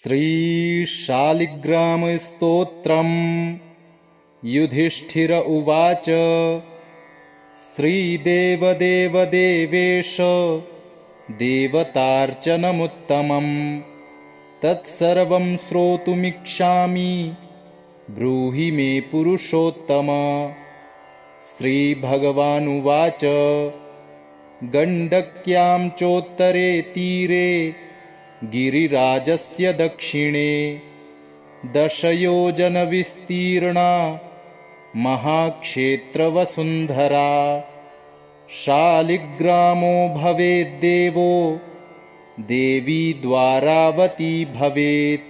श्रीशालिग्रामस्तोत्रम् युधिष्ठिर उवाच। श्रीदेवदेवदेवेश देवतार्चनमुत्तमम् तत्सर्वं श्रोतुमिच्छामि ब्रूहि मे पुरुषोत्तम। श्रीभगवानुवाच। गण्डक्यां चोत्तरे तीरे गिरिराजस्य दक्षिणे 10 योजनविस्तीर्णा महाक्षेत्रवसुन्धरा। शालिग्रामो भवेद्देवो देवी द्वारावती भवेत्।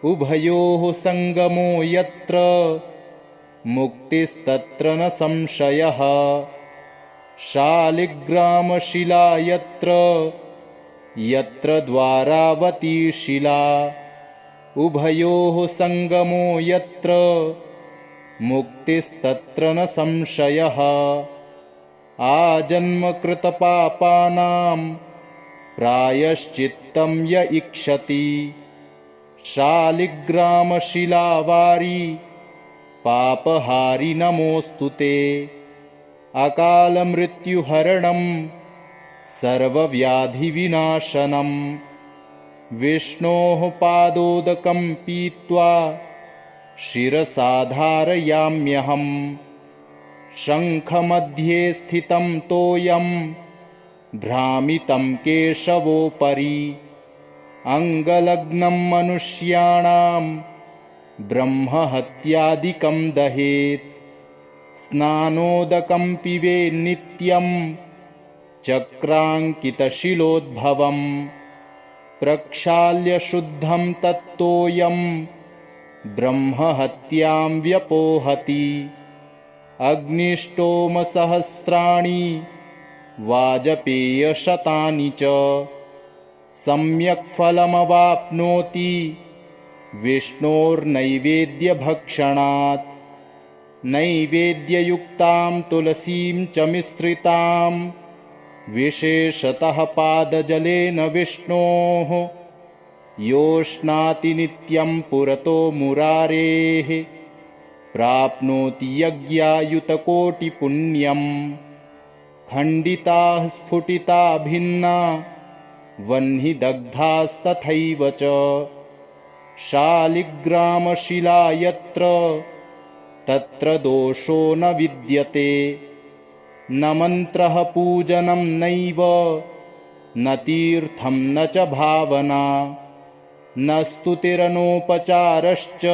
उभयोः सङ्गमो यत्र मुक्तिस्तत्र न संशयः। शालिग्रामशिला यत्र द्वारावती शिला। उभयोः सङ्गमो यत्र मुक्तिस्तत्र न संशयः। आजन्मकृतपापानां प्रायश्चित्तं य इक्षति। शालिग्रामशिलावारी पापहारि नमोऽस्तु ते। अकालमृत्युहरणं सर्वव्याधिविनाशनं विष्णोः पादोदकं पीत्वा शिरसा धारयाम्यहम्। शङ्खमध्ये स्थितं तोयं भ्रामितं केशवोपरि। अङ्गलग्नं मनुष्याणां ब्रह्महत्यादिकं दहेत्। स्नानोदकं पिबेन्नित्यं चक्राङ्कितशिलोद्भवं। प्रक्षाल्य शुद्धं तत्तोयं ब्रह्महत्यां व्यपोहति। अग्निष्टोमसहस्राणि वाजपेयशतानि च सम्यक् फलमवाप्नोति विष्णोर्नैवेद्यभक्षणात्। नैवेद्ययुक्तां तुलसीं च मिश्रितां विशेषतः पादजलेन विष्णोः योष्णाति नित्यं पुरतो मुरारेः। प्राप्नोति यज्ञायुतकोटिपुण्यम्। खण्डिताः स्फुटिता भिन्ना वह्निदग्धास्तथैव च। शालिग्रामशिला यत्र तत्र दोषो न विद्यते। न मन्त्रः पूजनं नैव न तीर्थं न च भावना। न स्तुतिरनोपचारश्च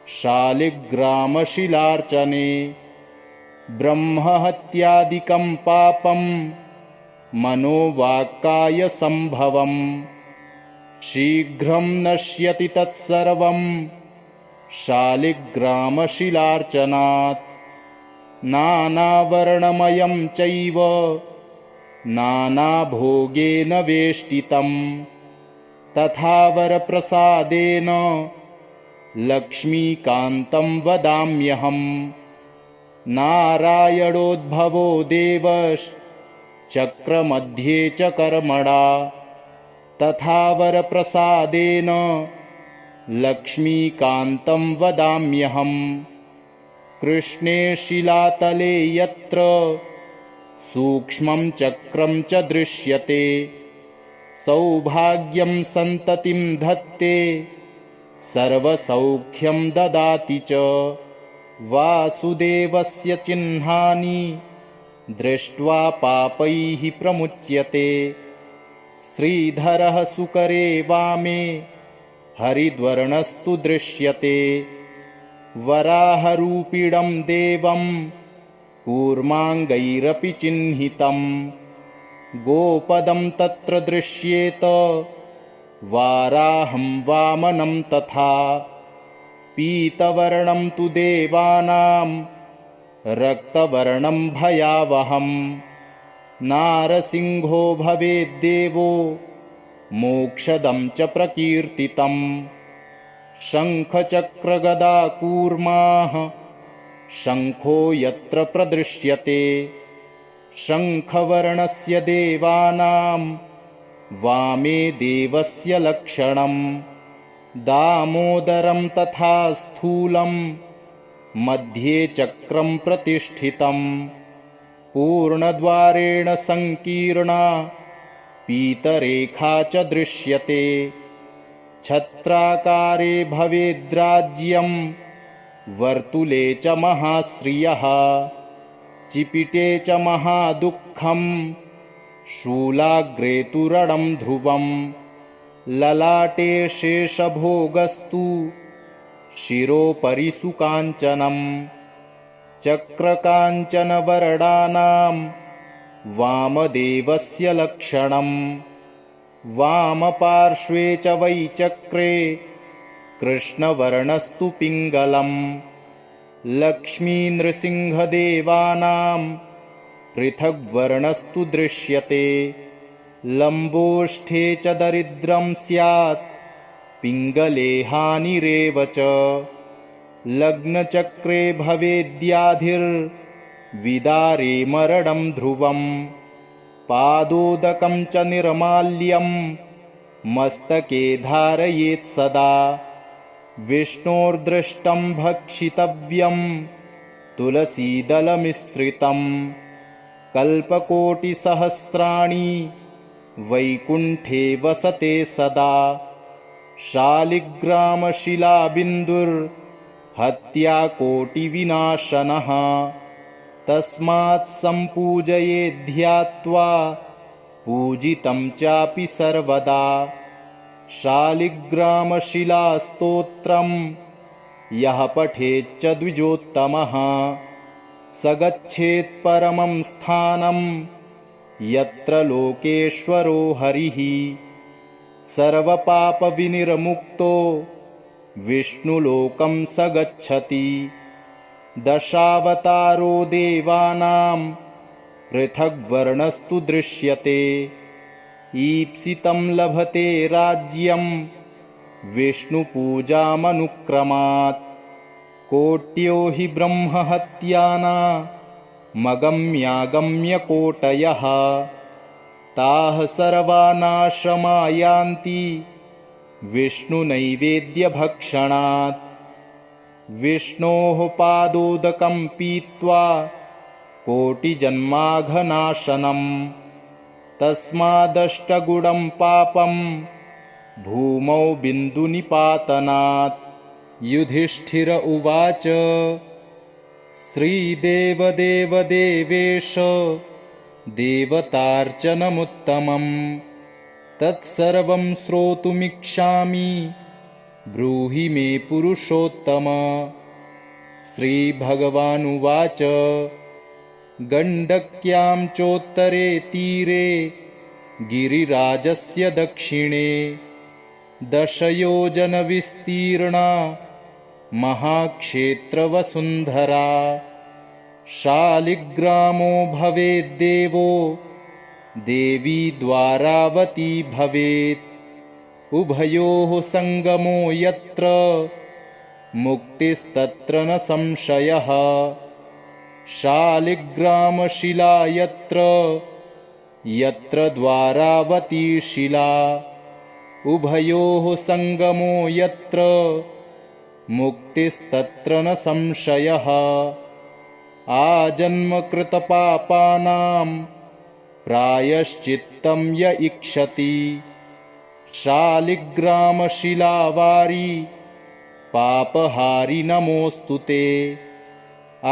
शालिग्रामशिलार्चने। ब्रह्महत्यादिकं पापं मनोवाक्कायसम्भवम्। शीघ्रं नश्यति तत्सर्वं शालिग्रामशिलार्चनात्। नानावर्णमयं चैव नानाभोगेन वेष्टितं। तथा वरप्रसादेन लक्ष्मीकान्तं वदाम्यहम्। नारायणोद्भवो देवश्चक्रमध्ये च कर्मणा। तथा वरप्रसादेन लक्ष्मीकान्तं वदाम्यहम्। कृष्णे शिलातले यत्र सूक्ष्मं चक्रं च दृश्यते। सौभाग्यं सन्ततिं धत्ते सर्वसौख्यं ददाति च। वासुदेवस्य चिह्नानि दृष्ट्वा पापैः प्रमुच्यते। श्रीधरः सुकरे वामे हरिद्वर्णस्तु दृश्यते। वराहरूपिणं देवं कूर्माङ्गैरपि चिह्नितं। गोपदं तत्र दृश्येत वाराहं वामनं तथा। पीतवर्णं तु देवानां रक्तवर्णं भयावहं। नारसिंहो भवेद्देवो मोक्षदं च प्रकीर्तितं। शङ्खचक्रगदाकूर्माः शङ्खो यत्र प्रदृश्यते। शङ्खवर्णस्य देवानां वामे देवस्य लक्षणं दामोदरं तथा स्थूलं मध्ये चक्रं प्रतिष्ठितं पूर्णद्वारेण संकीर्णा पीतरेखा च दृश्यते छत्राकारे भवेद्राज्यं वर्तुले च महाश्रियः चिपिटे च महादुःखं शूलाग्रे तु रणं ध्रुवं ललाटे शेषभोगस्तु शिरोपरि सुकाञ्चनं चक्रकाञ्चनवरदानां वामदेवस्य लक्षणं वामपार्श्वे च वै चक्रे कृष्णवर्णस्तु पिङ्गलं लक्ष्मीनृसिंहदेवानां पृथग्वर्णस्तु दृश्यते लम्बोष्ठे च दरिद्रं स्यात् पिङ्गले हानिरेव च लग्नचक्रे भवेद्याधिर्विदारे मरणं ध्रुवं पादोदकं च निर्माल्यं मस्तके धारयेत् सदा विष्णोर्दृष्टं भक्षितव्यं तुलसीदलमिश्रितं कल्पकोटिसहस्राणि वैकुण्ठे वसते सदा शालिग्रामशिलाबिन्दुर्हत्याकोटिविनाशनः तस्मात् सम्पूजयेद्ध्यात्वा पूजितं चापि सर्वदा शालिग्रामशिलास्तोत्रं यः पठेच्च द्विजोत्तमः स गच्छेत् परमं स्थानं यत्र लोकेश्वरो हरिः सर्वपापविनिर्मुक्तो विष्णुलोकं स गच्छति दशावतारो देवानां पृथग्वर्णस्तु दृश्यते ईप्सितं लभते राज्यं विष्णुपूजामनुक्रमात् कोट्यो हि ब्रह्महत्यानामगम्यागम्यकोटयः ताः सर्वा नाशमायान्ति विष्णुनैवेद्यभक्षणात् विष्णोः पादोदकं पीत्वा कोटिजन्माघनाशनं तस्मादष्टगुणं पापं भूमौ बिन्दुनिपातनात् युधिष्ठिर उवाच श्रीदेवदेवदेवेश देवतार्चनमुत्तमं तत्सर्वं श्रोतुमिच्छामि ब्रूहि मे पुरुषोत्तम श्रीभगवानुवाच गण्डक्यां चोत्तरे तीरे गिरिराजस्य दक्षिणे 10 योजनविस्तीर्णा महाक्षेत्रवसुन्धरा शालिग्रामो भवेद्देवो देवी द्वारावती भवेत् उभयोः सङ्गमो यत्र मुक्तिस्तत्र न संशयः शालिग्रामशिला यत्र द्वारावती शिला उभयोः सङ्गमो यत्र मुक्तिस्तत्र न संशयः आजन्मकृतपापानां प्रायश्चित्तं य इक्षति शालिग्रामशिलावारी पापहारि नमोऽस्तु ते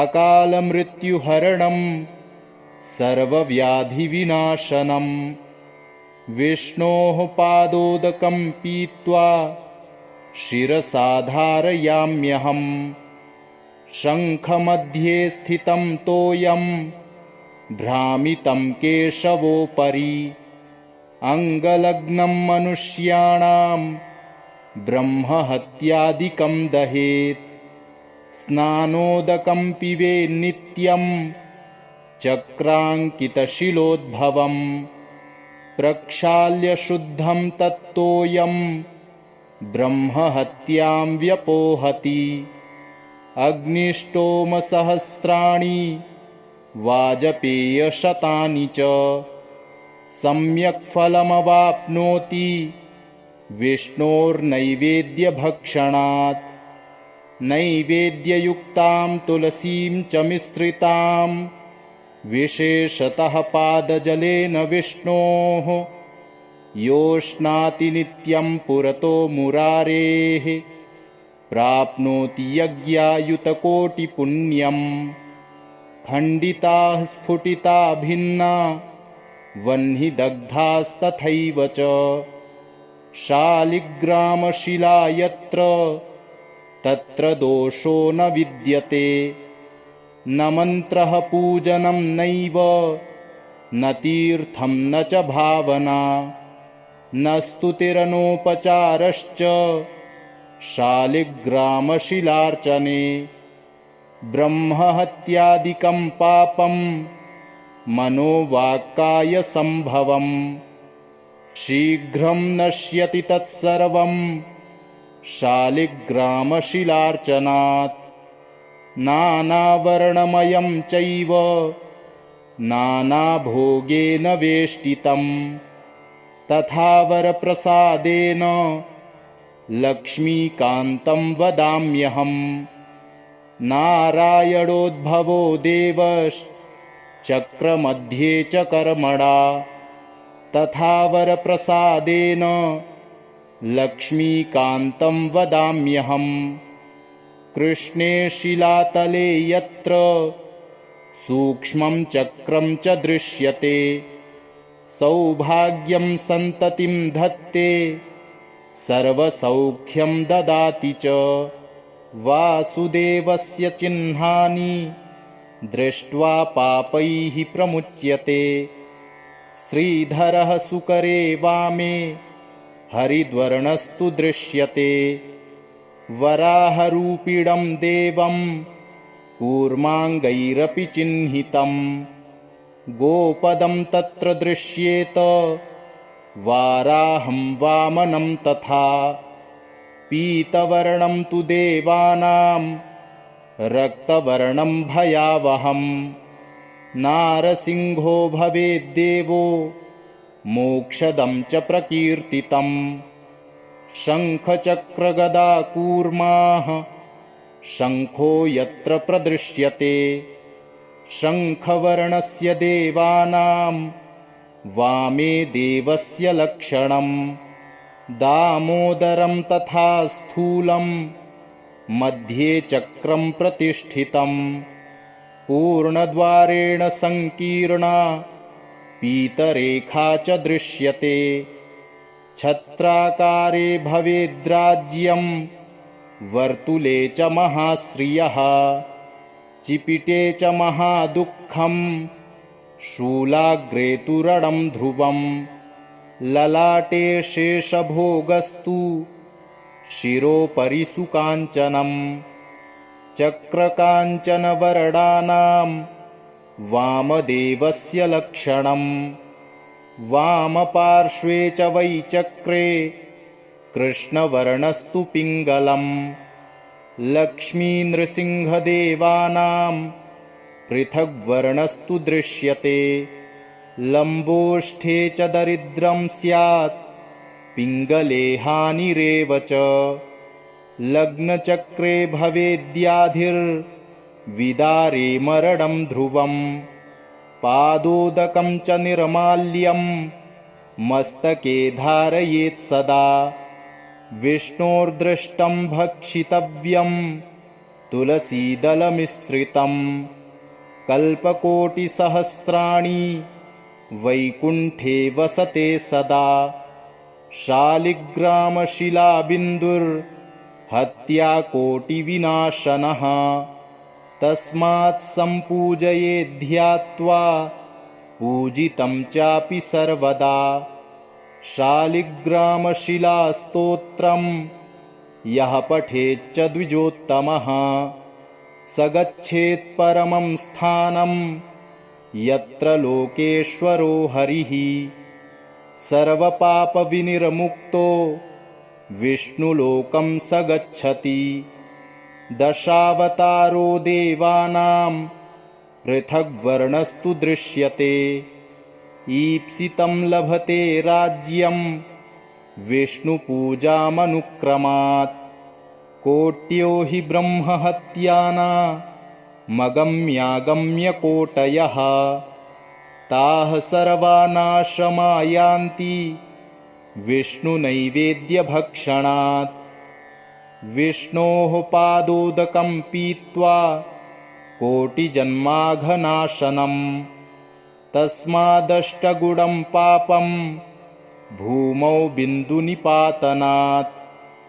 अकालमृत्युहरणं सर्वव्याधिविनाशनं विष्णोः पादोदकं पीत्वा शिरसा धारयाम्यहम् शङ्खमध्ये स्थितं तोयं भ्रामितं केशवोपरि अङ्गलग्नं मनुष्याणां ब्रह्महत्यादिकं दहेत् स्नानोदकं पिबेन्नित्यं चक्राङ्कितशिलोद्भवं प्रक्षाल्य शुद्धं तत्तोयं ब्रह्महत्यां व्यपोहति अग्निष्टोमसहस्राणि वाजपेयशतानि च सम्यक् फलमवाप्नोति विष्णोर्नैवेद्यभक्षणात्। नैवेद्ययुक्तां तुलसीं च मिश्रितां विशेषतः पादजलेन विष्णोः योष्णाति नित्यं पुरतो मुरारेः प्राप्नोति यज्ञायुतकोटिपुण्यम्। खण्डिताः स्फुटिता भिन्ना वह्निदग्धास्तथैव च शालिग्रामशिला यत्र तत्र दोषो न विद्यते। न मन्त्रः पूजनं नैव न तीर्थं न च भावना न स्तुतिरनोपचारश्च शालिग्रामशिलार्चने। ब्रह्महत्यादिकं पापं मनोवाक्कायसम्भवम् शीघ्रं नश्यति तत्सर्वं शालिग्रामशिलार्चनात्। नानावर्णमयं चैव नानाभोगेन वेष्टितं तथा वरप्रसादेन लक्ष्मीकान्तं वदाम्यहम्। नारायणोद्भवो देवश्चक्रमध्ये च कर्मणा तथा वरप्रसादेन लक्ष्मीकान्तं वदाम्यहम्। कृष्णे शिलातले यत्र सूक्ष्मं चक्रं च दृश्यते सौभाग्यं सन्ततिं धत्ते सर्वसौख्यं ददाति च। वासुदेवस्य चिह्नानि दृष्ट्वा पापैः प्रमुच्यते। श्रीधरः सुकरे वामे हरिद्वर्णस्तु दृश्यते। वराहरूपिणं देवं कूर्माङ्गैरपि चिह्नितं गोपदं तत्र दृश्येत वाराहं वामनं तथा। पीतवर्णं तु देवानां रक्तवर्णं भयावहं। नारसिंहो भवेद्देवो मोक्षदं च प्रकीर्तितम्। शङ्खचक्रगदाकूर्माः शङ्खो यत्र प्रदृश्यते शङ्खवर्णस्य देवानां वामे देवस्य लक्षणम्। दामोदरं तथा स्थूलं मध्ये चक्रं प्रतिष्ठितं पूर्णद्वारेण संकीर्णा पीतरेखा च दृश्यते। छत्राकारे भवेद्राज्यं वर्तुले च महाश्रियः चिपिटे च महादुःखं शूलाग्रे तु रणं ध्रुवं। ललाटे शेषभोगस्तु शिरोपरि सुकाञ्चनं चक्रकाञ्चनवरदानां वामदेवस्य लक्षणम्। वामपार्श्वे च वै चक्रे कृष्णवर्णस्तु पिङ्गलम्। लक्ष्मीनृसिंहदेवानां पृथग्वर्णस्तु दृश्यते। लम्बोष्ठे च दरिद्रं स्यात् पिङ्गले हानिरेव च। लग्नचक्रे भवेद्याधिर्विदारे मरणं ध्रुवम्। पादोदकं च निर्माल्यं मस्तके धारयेत् सदा। विष्णोर्दृष्टं भक्षितव्यं तुलसीदलमिश्रितं। कल्पकोटिसहस्राणि वैकुण्ठे वसते सदा। शालिग्रामशिलाबिन्दुर्हत्याकोटिविनाशनः तस्मात् सम्पूजयेद्ध्यात्वा पूजितं चापि सर्वदा। शालिग्रामशिलास्तोत्रं यः पठेच्च द्विजोत्तमः स गच्छेत् परमं स्थानं यत्र लोकेश्वरो हरिः। सर्वपापविनिर्मुक्तो विष्णुलोकं स गच्छति। दशावतारो देवानां पृथग्वर्णस्तु दृश्यते। ईप्सितं लभते राज्यं विष्णुपूजामनुक्रमात्। कोट्यो हि ब्रह्महत्यानामगम्यागम्यकोटयः ताः सर्वा नाशमायान्ति विष्णुनैवेद्यभक्षणात्। विष्णोः पादोदकं पीत्वा कोटिजन्माघनाशनम् तस्मादष्टगुणं पापं भूमौ बिन्दुनिपातनात्।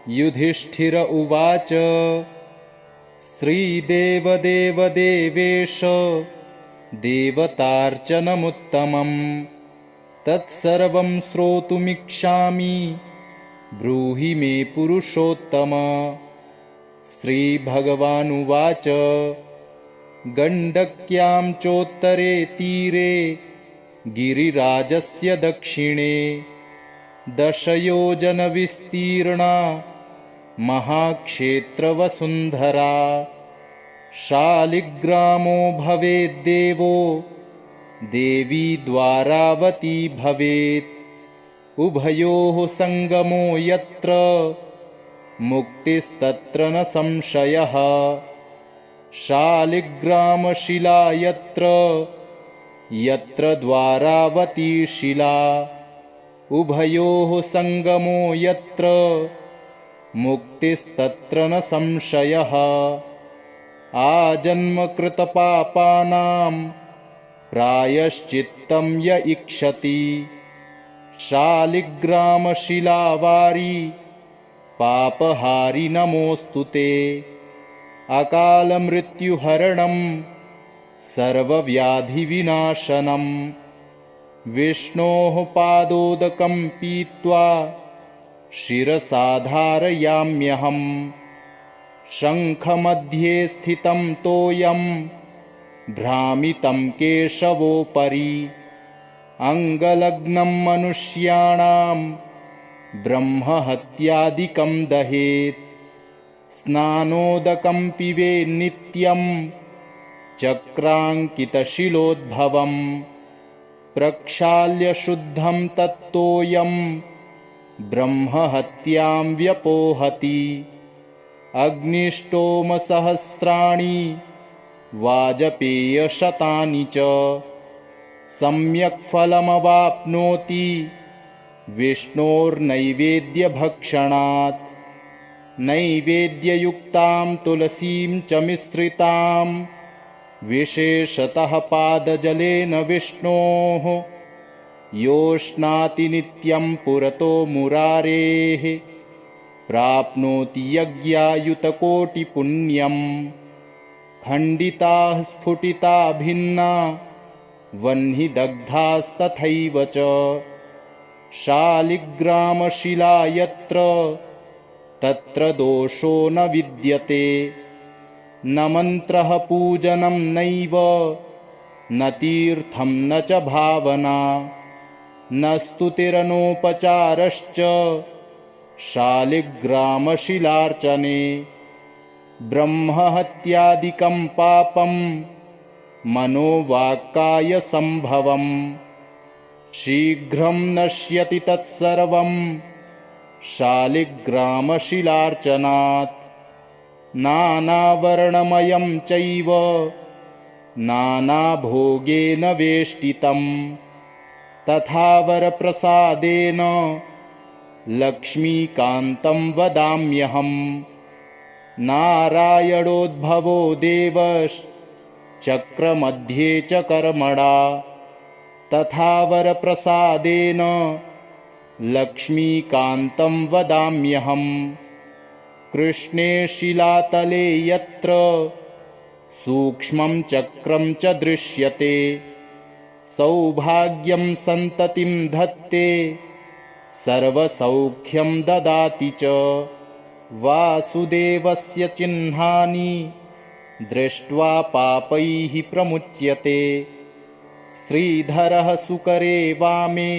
युधिष्ठिर उवाच श्रीदेवदेवदेवेश देवतार्चनमुत्तमम् तत्सर्वं श्रोतुमिच्छामि ब्रूहि मे पुरुषोत्तम। श्रीभगवानुवाच गण्डक्यां चोत्तरे तीरे गिरिराजस्य दक्षिणे 10 योजनविस्तीर्णा महाक्षेत्रवसुन्धरा। शालिग्रामो भवेद्देवो देवी द्वारावती भवेत्। उभयोः सङ्गमो यत्र मुक्तिस्तत्र न संशयः। शालिग्रामशिला यत्र यत्र द्वारावती शिला। उभयोः सङ्गमो यत्र मुक्तिस्तत्र न संशयः। आजन्मकृतपापानां प्रायश्चित्तं य इक्षति। शालिग्रामशिलावारी पापहारि नमोऽस्तु ते। अकालमृत्युहरणं सर्वव्याधिविनाशनं विष्णोः पादोदकं पीत्वा शिरसा धारयाम्यहम्। शङ्खमध्ये स्थितं तोयं भ्रामितं केशवोपरि। अङ्गलग्नं मनुष्याणां ब्रह्महत्यादिकं दहेत्। स्नानोदकं पिबेन्नित्यं चक्राङ्कितशिलोद्भवम्। प्रक्षाल्य शुद्धं तत्तोयं ब्रह्महत्यां व्यपोहति। अग्निष्टोमसहस्राणि वाजपेयशतानि च सम्यक् फलमवाप्नोति विष्णोर्नैवेद्यभक्षणात्। नैवेद्ययुक्तां तुलसीं च मिश्रितां विशेषतः पादजलेन विष्णोः योष्णाति नित्यं पुरतो मुरारेः प्राप्नोति यज्ञायुतकोटिपुण्यम्। खण्डिताः स्फुटिता भिन्ना वह्निदग्धास्तथैव च। शालिग्रामशिला यत्र तत्र दोषो न विद्यते। न मन्त्रः पूजनं नैव न तीर्थं न च भावना न स्तुतिरनोपचारश्च शालिग्रामशिलार्चने। ब्रह्महत्यादिकं पापं मनोवाक्कायसम्भवम् शीघ्रं नश्यति तत्सर्वं शालिग्रामशिलार्चनात्। नानावर्णमयं चैव नानाभोगेन वेष्टितं तथा वरप्रसादेन लक्ष्मीकान्तं वदाम्यहम्। नारायणोद्भवो देवश्चक्रमध्ये च कर्मणा तथा वरप्रसादेन लक्ष्मीकान्तं वदाम्यहम्। कृष्णे शिलातले यत्र सूक्ष्मं चक्रं च दृश्यते सौभाग्यं सन्ततिं धत्ते सर्वसौख्यं ददाति च। वासुदेवस्य चिह्नानि दृष्ट्वा पापैः प्रमुच्यते। श्रीधरः सुकरे वामे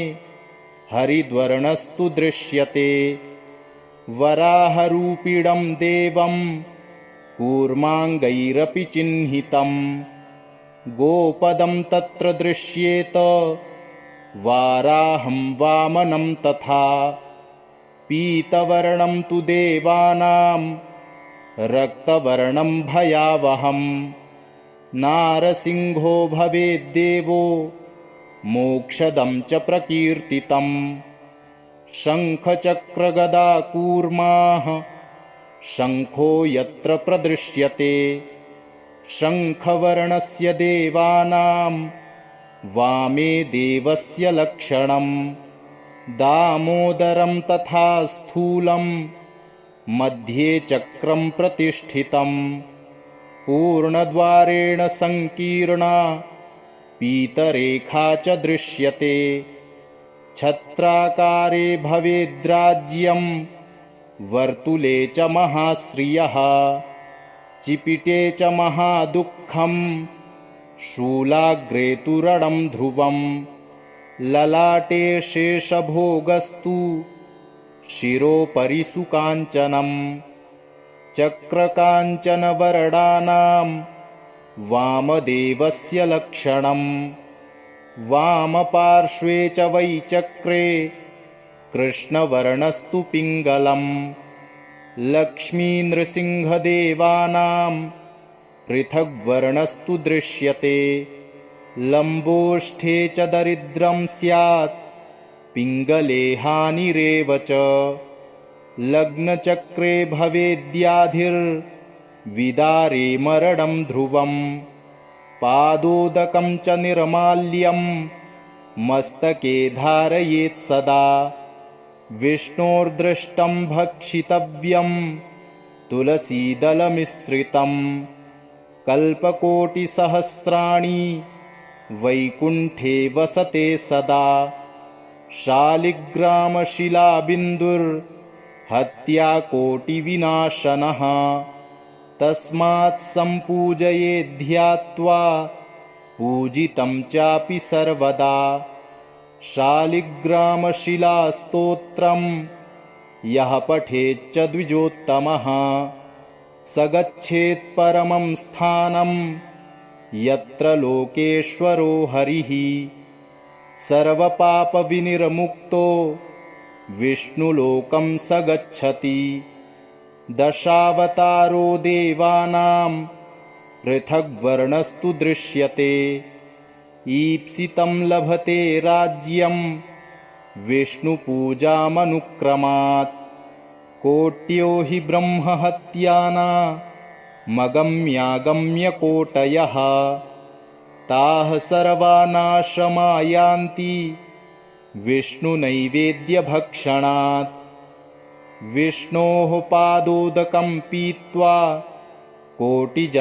हरिद्वर्णस्तु दृश्यते। वराहरूपिणं देवं कूर्माङ्गैरपि चिह्नितं। गोपदं तत्र दृश्येत वाराहं वामनं तथा पीतवर्णं तु देवानां रक्तवर्णं भयावहं नारसिंहो भवेद्देवो मोक्षदं च प्रकीर्तितं शङ्खचक्रगदाकूर्माः शङ्खो यत्र प्रदृश्यते शङ्खवर्णस्य देवानां वामे देवस्य लक्षणं दामोदरं तथा स्थूलं मध्ये चक्रं प्रतिष्ठितं पूर्णद्वारेण संकीर्णा पीतरेखा च दृश्यते छत्राकारे भवेद्राज्यं वर्तुले च महाश्रियः चिपिटे च महादुःखं शूलाग्रे तु रणं ध्रुवं ललाटे शेषभोगस्तु शिरोपरि सुकाञ्चनं चक्रकाञ्चनवरदानां वामदेवस्य लक्षणं वामपार्श्वे च वै चक्रे कृष्णवर्णस्तु पिङ्गलं लक्ष्मीनृसिंहदेवानां पृथग्वर्णस्तु दृश्यते लम्बोष्ठे च दरिद्रं स्यात् पिङ्गले हानिरेव च लग्नचक्रे भवेद्याधिर्विदारे मरणं ध्रुवं पादोदकं च निर्माल्यं मस्तके धारयेत् सदा विष्णोर्दृष्टं भक्षितव्यं तुलसीदलमिश्रितं कल्पकोटिसहस्राणि वैकुण्ठे वसते सदा शालिग्रामशिलाबिन्दुर्हत्याकोटिविनाशनः तस्मात् सम्पूजयेद्ध्यात्वा पूजितं चापि सर्वदा शालिग्रामशिलास्तोत्रं यः पठेच्च द्विजोत्तमः स गच्छेत् परमं स्थानं यत्र लोकेश्वरो हरिः सर्वपापविनिर्मुक्तो विष्णुलोकं स गच्छति दशावतारो देवानां पृथग्वर्णस्तु दृश्यते ईप्सितं लभते राज्यं विष्णुपूजामनुक्रमात् कोट्यो हि ब्रह्महत्यानामगम्यागम्यकोटयः ताः सर्वा नाशमायान्ति विष्णुनैवेद्यभक्षणात् विष्णोः पादोदकं पीत्वा कोटिजन्माघनाशनं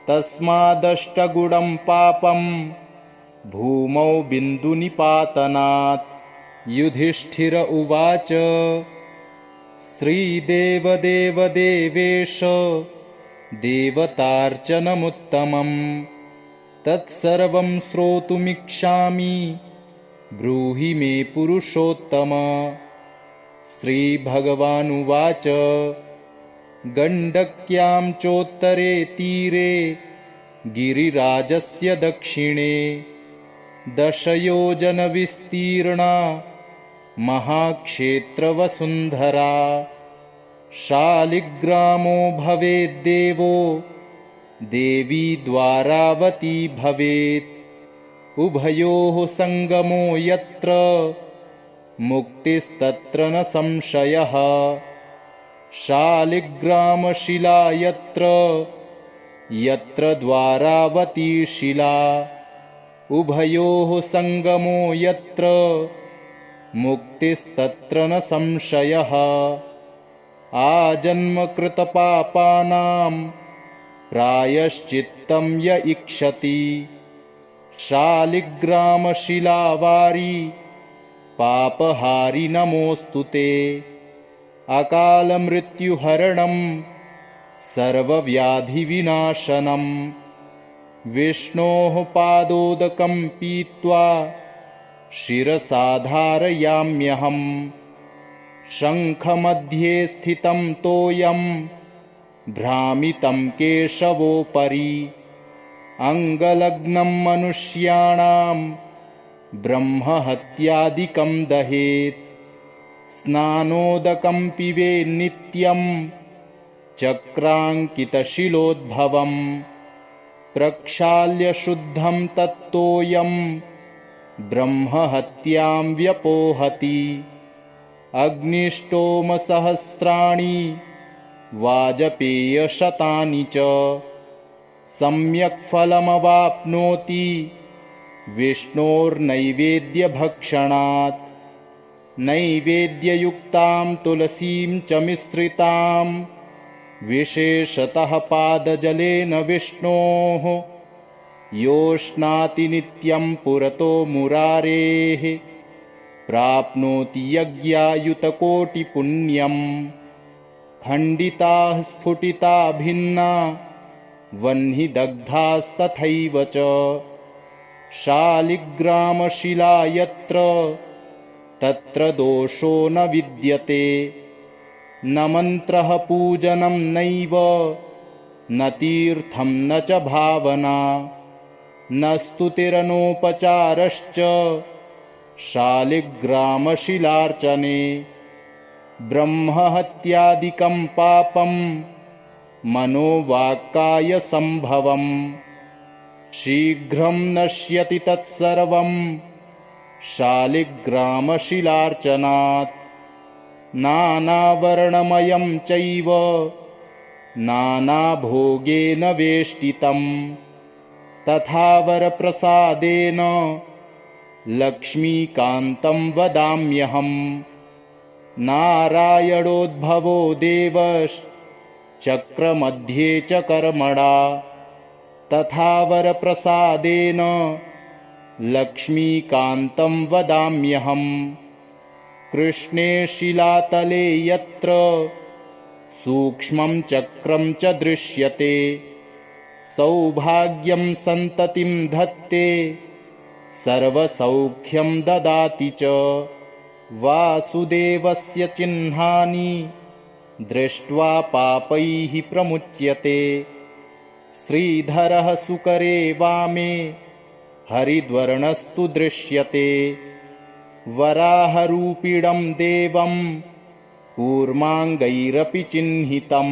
तस्मादष्टगुणं पापं भूमौ बिन्दुनिपातनात् युधिष्ठिर उवाच श्रीदेवदेवदेवेश देवतार्चनमुत्तमं तत्सर्वं श्रोतुमिच्छामि ब्रूहि मे पुरुषोत्तम श्रीभगवानुवाच गण्डक्यां चोत्तरे तीरे गिरिराजस्य दक्षिणे 10 योजनविस्तीर्णा महाक्षेत्रवसुन्धरा शालिग्रामो भवेद्देवो देवी द्वारावती भवेत् उभयोः सङ्गमो यत्र मुक्तिस्तत्र न संशयः शालिग्रामशिला यत्र द्वारावती शिला उभयोः सङ्गमो यत्र मुक्तिस्तत्र न संशयः आजन्मकृतपापानां प्रायश्चित्तं य इक्षति शालिग्रामशिलावारी पापहारि नमोऽस्तु ते अकालमृत्युहरणं सर्वव्याधिविनाशनं विष्णोः पादोदकं पीत्वा शिरसा धारयाम्यहम् शङ्खमध्ये स्थितं तोयं भ्रामितं केशवोपरि अङ्गलग्नं मनुष्याणां ब्रह्महत्यादिकं दहेत् स्नानोदकं पिबेन्नित्यं चक्राङ्कितशिलोद्भवं प्रक्षाल्य शुद्धं तत्तोऽयं ब्रह्महत्यां व्यपोहति अग्निष्टोमसहस्राणि वाजपेयशतानि च सम्यक् फलमवाप्नोति विष्णोर्नैवेद्यभक्षणात् नैवेद्ययुक्तां तुलसीं च मिश्रितां विशेषतः पादजलेन विष्णोः योष्णाति नित्यं पुरतो मुरारेः प्राप्नोति यज्ञायुतकोटिपुण्यं खण्डिताः स्फुटिता भिन्ना वह्निदग्धास्तथैव च शालिग्रामशिला यत्र तत्र दोषो न विद्यते न मन्त्रः पूजनं नैव न तीर्थं न च भावना न स्तुतिरनोपचारश्च शालिग्रामशिलार्चने ब्रह्महत्यादिकं पापं मनोवाक्कायसम्भवं शीघ्रं नश्यति तत्सर्वं शालिग्रामशिलार्चनात् नानावर्णमयं चैव नानाभोगेन वेष्टितं तथा वरप्रसादेन लक्ष्मीकान्तं वदाम्यहम् नारायणोद्भवो देवश्चक्रमध्ये च कर्मणा तथा वरप्रसादेन लक्ष्मीकान्तं वदाम्यहम् कृष्णे शिलातले यत्र सूक्ष्मं चक्रं च दृश्यते सौभाग्यं सन्ततिं धत्ते सर्वसौख्यं ददाति च वासुदेवस्य चिह्नानि दृष्ट्वा पापैः प्रमुच्यते श्रीधरः सुकरे वामे हरिद्वर्णस्तु दृश्यते वराहरूपिणं देवं कूर्माङ्गैरपि चिह्नितं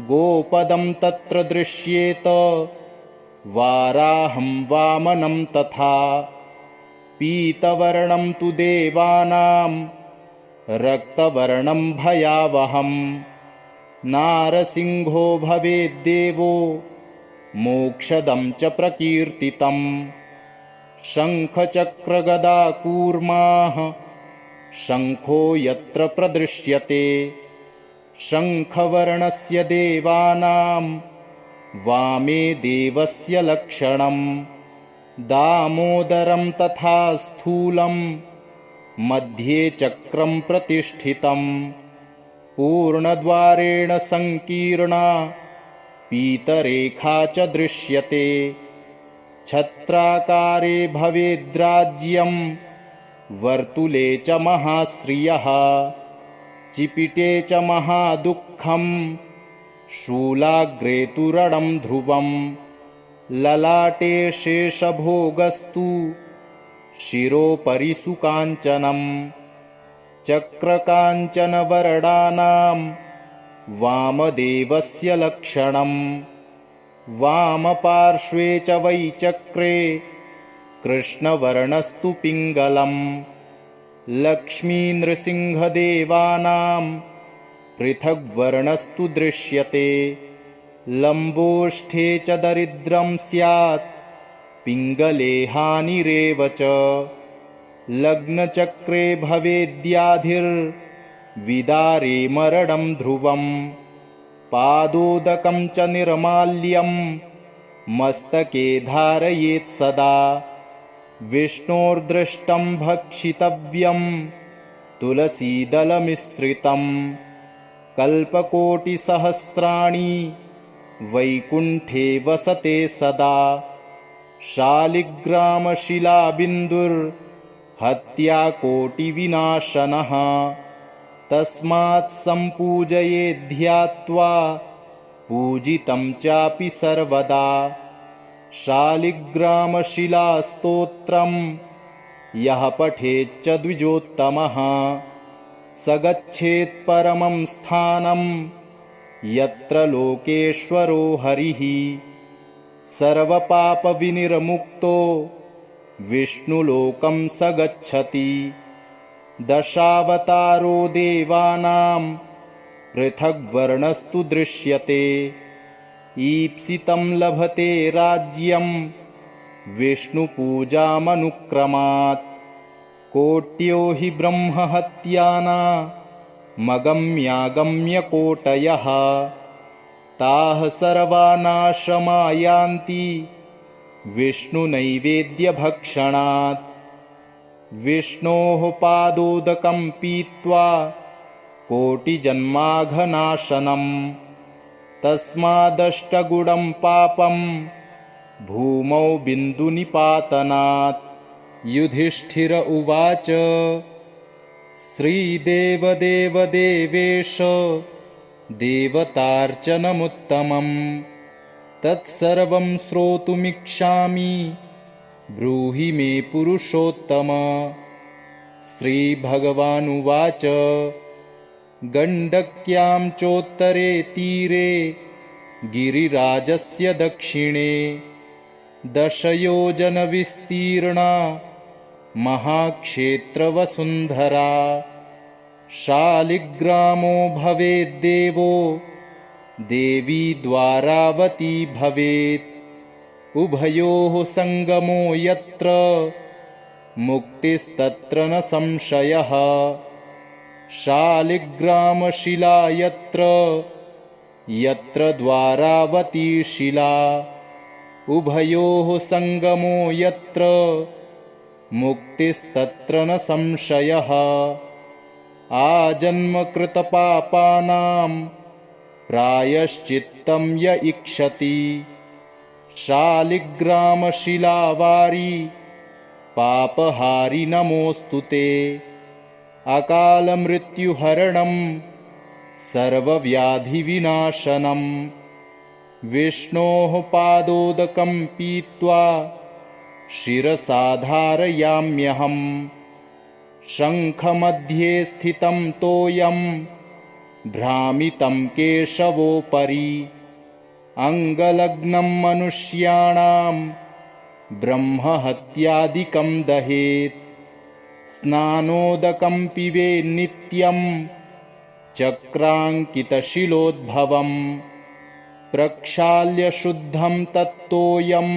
गोपदं तत्र दृश्येत वाराहं वामनं तथा पीतवर्णं तु देवानां रक्तवर्णं भयावहं नारसिंहो भवेद्देवो मोक्षदं च प्रकीर्तितं शङ्खचक्रगदाकूर्माः शङ्खो यत्र प्रदृश्यते शङ्खवर्णस्य देवानां वामे देवस्य लक्षणं दामोदरं तथा स्थूलं मध्ये चक्रं प्रतिष्ठितं पूर्णद्वारेण संकीर्णा पीतरेखा च दृश्यते छत्राकारे भवेद्राज्यं वर्तुले च महाश्रियः चिपिटे च महादुःखं शूलाग्रे तु रणं ध्रुवं ललाटे शेषभोगस्तु शिरोपरि सुकाञ्चनं चक्रकाञ्चनवरदानां वामदेवस्य लक्षणं वामपार्श्वे च वै चक्रे कृष्णवर्णस्तु पिङ्गलं लक्ष्मीनृसिंहदेवानां पृथग्वर्णस्तु दृश्यते लम्बोष्ठे च दरिद्रं स्यात् पिङ्गले हानिरेव च लग्नचक्रे भवेद्याधिर्विदारे मरणं ध्रुवं पादोदकं च निर्माल्यं मस्तके धारयेत् सदा विष्णोर्दृष्टं भक्षितव्यं तुलसीदलमिश्रितं कल्पकोटिसहस्राणि वैकुण्ठे वसते सदा शालिग्रामशिलाबिन्दुर्हत्याकोटिविनाशनः तस्मात् सम्पूजयेद्ध्यात्वा पूजितं चापि सर्वदा शालिग्रामशिलास्तोत्रम् यः पठेच्च द्विजोत्तमः स गच्छेत् परमं स्थानं यत्र लोकेश्वरो हरिः। सर्वपापविनिर्मुक्तो विष्णुलोकं स गच्छति। दशावतारो देवानां पृथग्वर्णस्तु दृश्यते। ईप्सितं लभते राज्यं विष्णुपूजामनुक्रमात्। कोट्यो हि ब्रह्महत्यानामगम्यागम्यकोटयः ताः सर्वा नाशमायान्ति विष्णुनैवेद्यभक्षणात्। विष्णोः पादोदकं पीत्वा कोटिजन्माघनाशनम्। तस्मादष्टगुणं पापं भूमौ बिन्दुनिपातनात्। युधिष्ठिर उवाच श्रीदेवदेवदेवेश देवतार्चनमुत्तमम् तत्सर्वं श्रोतुमिच्छामि ब्रूहि मे पुरुषोत्तम। श्रीभगवानुवाच गण्डक्यां चोत्तरे तीरे गिरिराजस्य दक्षिणे 10 योजनविस्तीर्णा महाक्षेत्रवसुन्धरा। शालिग्रामो भवेद्देवो देवी द्वारावती भवेत्। उभयोः सङ्गमो यत्र मुक्तिस्तत्र न संशयः। शालिग्रामशिला यत्र यत्र द्वारावती शिला। उभयोः सङ्गमो यत्र मुक्तिस्तत्र न संशयः। आजन्मकृतपापानां प्रायश्चित्तं य इक्षति। शालिग्रामशिलावारी पापहारि नमोऽस्तु ते। अकालमृत्युहरणं सर्वव्याधिविनाशनं। विष्णोः पादोदकं पीत्वा शिरसा धारयाम्यहम्। शङ्खमध्ये स्थितं तोयं भ्रामितं केशवोपरि। अङ्गलग्नं मनुष्याणां ब्रह्महत्यादिकं दहेत्। स्नानोदकं पिबेन्नित्यं चक्राङ्कितशिलोद्भवम्। प्रक्षाल्य शुद्धं तत्तोयं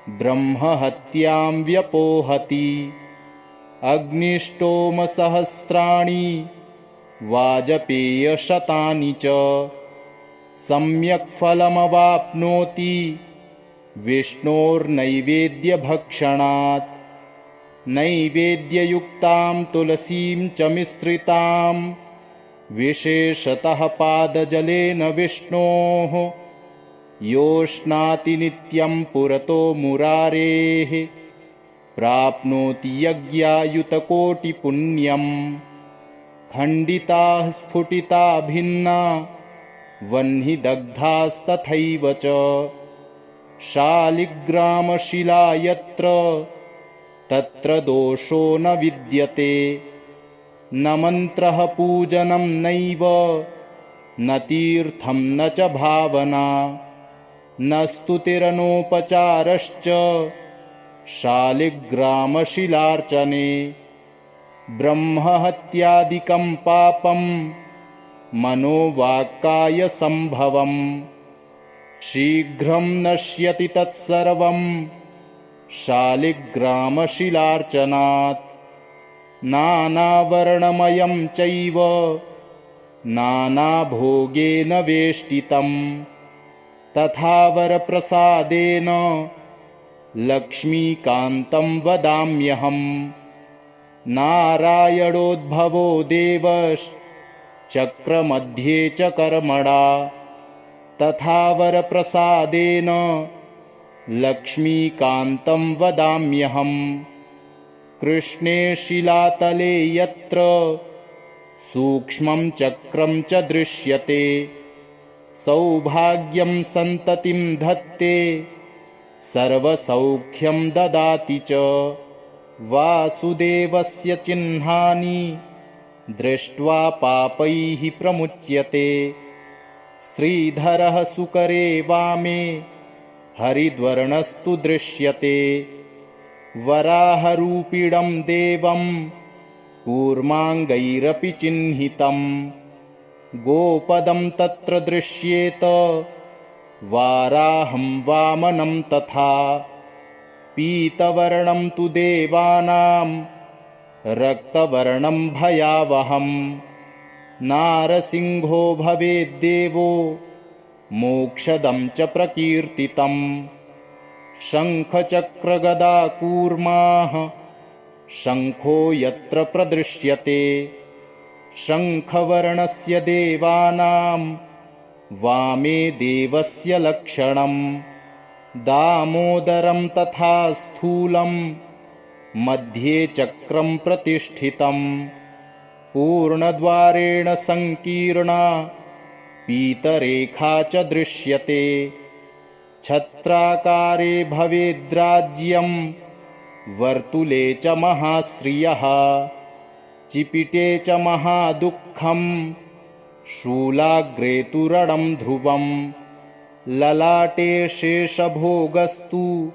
ब्रह्महत्यां व्यपोहति। अग्निष्टोमसहस्राणि वाजपेयशतानि च सम्यक् फलमवाप्नोति विष्णोर्नैवेद्यभक्षणात्। नैवेद्ययुक्तां तुलसीं च मिश्रितां विशेषतः पादजलेन विष्णोः योष्णाति नित्यं पुरतो मुरारेः। प्राप्नोति यज्ञायुतकोटिपुण्यम्। खण्डिताः स्फुटिता भिन्ना वह्निदग्धास्तथैव च। शालिग्रामशिला यत्र तत्र दोषो न विद्यते। न मन्त्रः पूजनं नैव न तीर्थं न च भावना। न स्तुतिरनोपचारश्च शालिग्रामशिलार्चने। ब्रह्महत्यादिकं पापं मनोवाक्कायसम्भवम्। शीघ्रं नश्यति तत्सर्वं शालिग्रामशिलार्चनात्। नानावर्णमयं चैव नानाभोगेन वेष्टितं। तथा वरप्रसादेन लक्ष्मीकान्तं वदाम्यहम्। नारायणोद्भवो देवश्चक्रमध्ये च कर्मणा। तथा वरप्रसादेन लक्ष्मीकान्तं वदाम्यहम्। कृष्णे शिलातले यत्र सूक्ष्मं चक्रं च दृश्यते। सौभाग्यं सन्ततिं धत्ते सर्वसौख्यं ददाति च। वासुदेवस्य चिह्नानि दृष्ट्वा पापैः प्रमुच्यते। श्रीधरः सुकरे वामे हरिद्वर्णस्तु दृश्यते। वराहरूपिणं देवं कूर्माङ्गैरपि चिह्नितं। गोपदं तत्र दृश्येत वाराहं वामनं तथा। पीतवर्णं तु देवानां रक्तवर्णं भयावहं। नारसिंहो भवेद्देवो मोक्षदं च प्रकीर्तितं। शङ्खचक्रगदाकूर्माः शङ्खो यत्र प्रदृश्यते। शङ्खवर्णस्य देवानां वामे देवस्य लक्षणं। दामोदरं तथा स्थूलं मध्ये चक्रं प्रतिष्ठितं। पूर्णद्वारेण संकीर्णा पीतरेखा च दृश्यते। छत्राकारे भवेद्राज्यं वर्तुले च महाश्रियः। चिपिटे च महादुःखं शूलाग्रे तु रणं ध्रुवं। ललाटे शेषभोगस्तु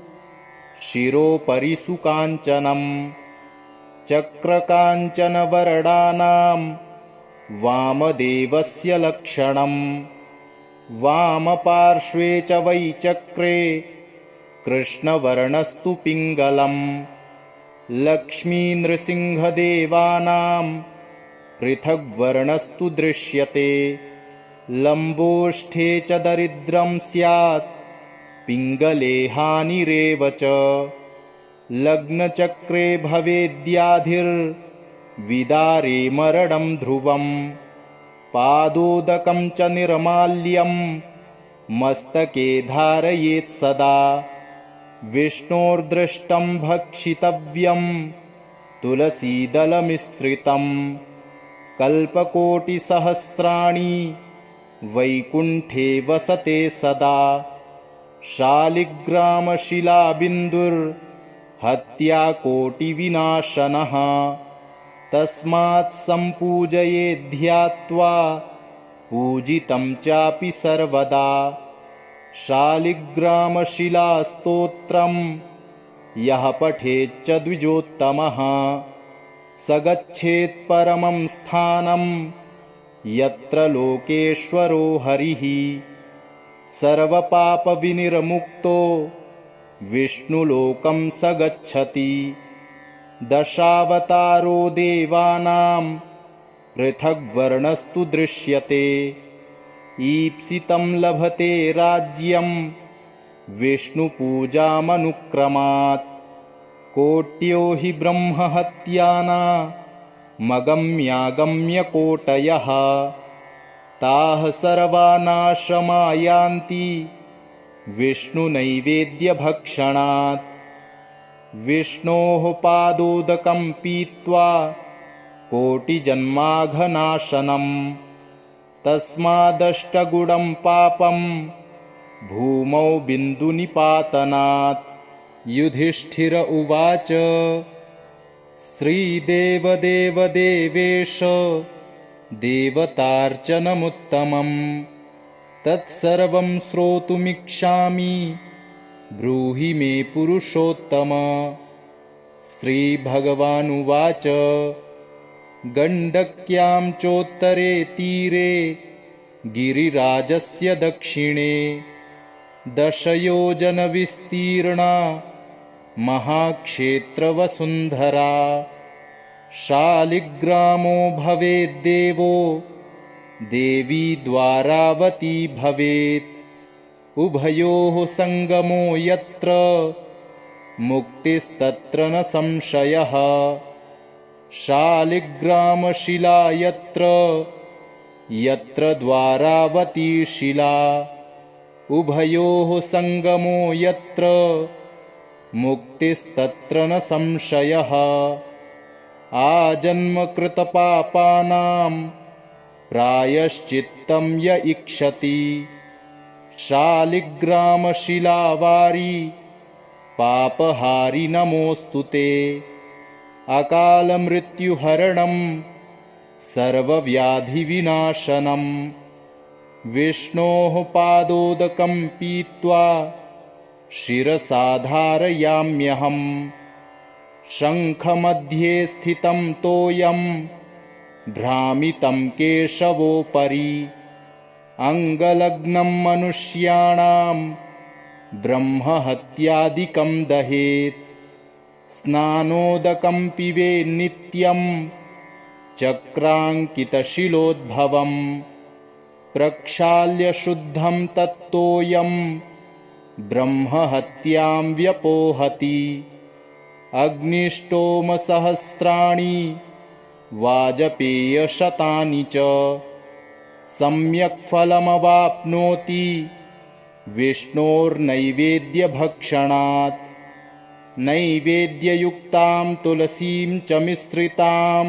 शिरोपरि सुकाञ्चनं। चक्रकाञ्चनवरदानां वामदेवस्य लक्षणं। वामपार्श्वे च वै चक्रे कृष्णवर्णस्तु पिङ्गलं। लक्ष्मीनृसिंहदेवानां पृथग्वर्णस्तु दृश्यते। लम्बोष्ठे च दरिद्रं स्यात् पिङ्गले हानिरेव च। लग्नचक्रे भवेद्याधिर्विदारे मरणं ध्रुवं। पादोदकं च निर्माल्यं मस्तके धारयेत् सदा। विष्णोर्दृष्टं भक्षितव्यं तुलसीदलमिश्रितं। कल्पकोटिसहस्राणि वैकुण्ठे वसते सदा। शालिग्रामशिलाबिन्दुर्हत्याकोटिविनाशनः। तस्मात् सम्पूजयेद्ध्यात्वा पूजितं चापि सर्वदा। शालिग्रामशिलास्तोत्रं यः पठेच्च द्विजोत्तमः। स गच्छेत् परमं स्थानं यत्र लोकेश्वरो हरिः। सर्वपापविनिर्मुक्तो विष्णुलोकं स गच्छति। दशावतारो देवानां पृथग्वर्णस्तु दृश्यते। ईप्सितं लभते राज्यं विष्णुपूजामनुक्रमात्। कोट्यो हि ब्रह्महत्यानामगम्यागम्यकोटयः। ताः सर्वा नाशमायान्ति विष्णुनैवेद्यभक्षणात्। विष्णोः पादोदकं पीत्वा कोटिजन्माघनाशनम्। तस्मादष्टगुणं पापं भूमौ बिन्दुनिपातनात्। युधिष्ठिर उवाच श्रीदेवदेवदेवेश देवतार्चनमुत्तमं। तत्सर्वं श्रोतुमिच्छामि ब्रूहि मे पुरुषोत्तम। श्रीभगवानुवाच गण्डक्यां चोत्तरे तीरे गिरिराजस्य दक्षिणे 10 योजनविस्तीर्णा महाक्षेत्रवसुन्धरा। शालिग्रामो भवेद्देवो देवी द्वारावती भवेत्। उभयोः सङ्गमो यत्र मुक्तिस्तत्र न संशयः। शालिग्रामशिला यत्र यत्र द्वारावती शिला। उभयोः सङ्गमो यत्र मुक्तिस्तत्र न संशयः। आजन्मकृतपापानां प्रायश्चित्तं य इक्षति। शालिग्रामशिलावारी पापहारि नमोऽस्तु ते। अकालमृत्युहरणं सर्वव्याधिविनाशनं विष्णोः पादोदकं पीत्वा शिरसा धारयाम्यहम्। शङ्खमध्ये स्थितं तोयं भ्रामितं केशवोपरि अङ्गलग्नं मनुष्याणां ब्रह्महत्यादिकं दहेत्। स्नानोदकं पिबेन्नित्यं चक्राङ्कितशिलोद्भवं प्रक्षाल्य शुद्धं तत्तोयं ब्रह्महत्यां व्यपोहति। अग्निष्टोमसहस्राणि वाजपेयशतानि च सम्यक् फलमवाप्नोति विष्णोर्नैवेद्यभक्षणात्। नैवेद्ययुक्तां तुलसीं च मिश्रितां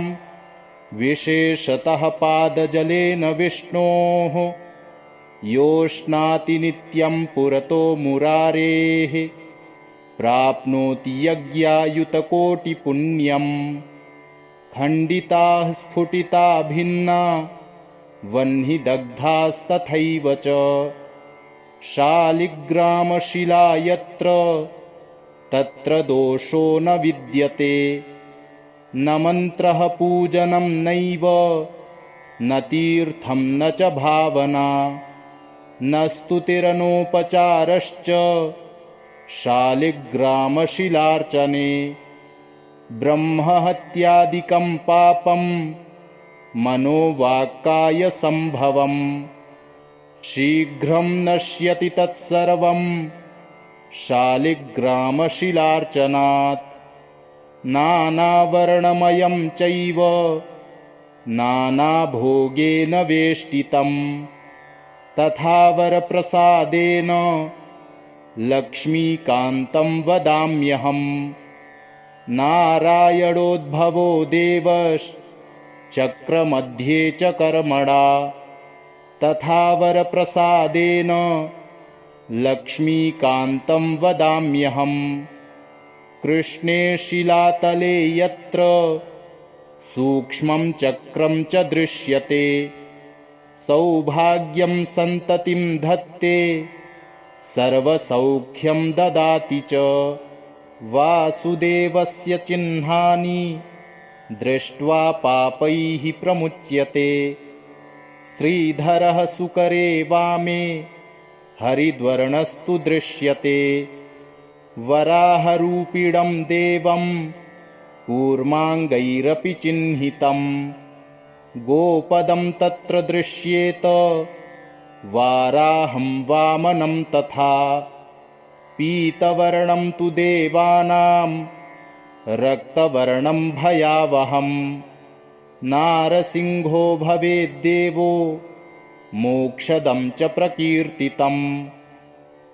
विशेषतः पादजलेन विष्णोः योष्णाति नित्यं पुरतो मुरारेः प्राप्नोति यज्ञायुतकोटिपुण्यम्। खण्डिताः स्फुटिता भिन्ना वह्निदग्धास्तथैव च शालिग्रामशिला यत्र तत्र दोषो न विद्यते। न मन्त्रः पूजनं नैव न तीर्थं न च भावना न स्तुतिरनोपचारश्च शालिग्रामशिलार्चने। ब्रह्महत्यादिकं पापं मनोवाक्कायसम्भवं शीघ्रं नश्यति तत्सर्वं शालिग्रामशिलार्चनात्। नानावर्णमयं चैव नानाभोगेन वेष्टितं तथा वरप्रसादेन लक्ष्मीकान्तं वदाम्यहम्। नारायणोद्भवो देवश्चक्रमध्ये च कर्मणा तथा वरप्रसादेन लक्ष्मीकान्तं वदाम्यहम्। कृष्णे शिलातले यत्र सूक्ष्मं चक्रं च दृश्यते सौभाग्यं सन्ततिं धत्ते सर्वसौख्यं ददाति च। वासुदेवस्य चिह्नानि दृष्ट्वा पापैः प्रमुच्यते। श्रीधरः सुकरे वामे हरिद्वर्णस्तु दृश्यते। वराहरूपिणं देवं कूर्माङ्गैरपि चिह्नितं गोपदं तत्र दृश्येत वाराहं वामनं तथा। पीतवर्णं तु देवानां रक्तवर्णं भयावहं नारसिंहो भवेद्देवो मोक्षदं च प्रकीर्तितम्।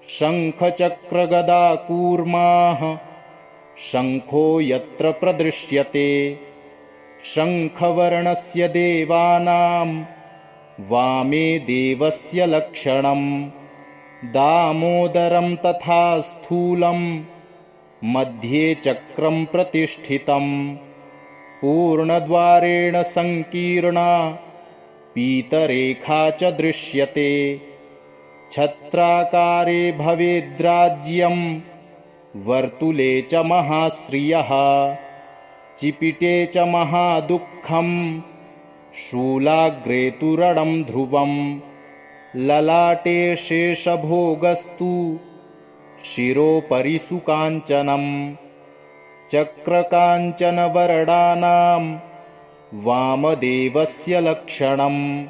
शङ्खचक्रगदाकूर्माः शङ्खो यत्र प्रदृश्यते शङ्खवर्णस्य देवानां वामे देवस्य लक्षणं। दामोदरं तथा स्थूलं मध्ये चक्रं प्रतिष्ठितं पूर्णद्वारेण संकीर्णा पीतरेखा च दृश्यते। छत्राकारे भवेद्राज्यं वर्तुले च महाश्रियः चिपिटे च महादुःखं शूलाग्रे तु रणं ध्रुवं। ललाटे शेषभोगस्तु शिरोपरि सुकाञ्चनं चक्रकाञ्चनवरदानां वामदेवस्य लक्षणं।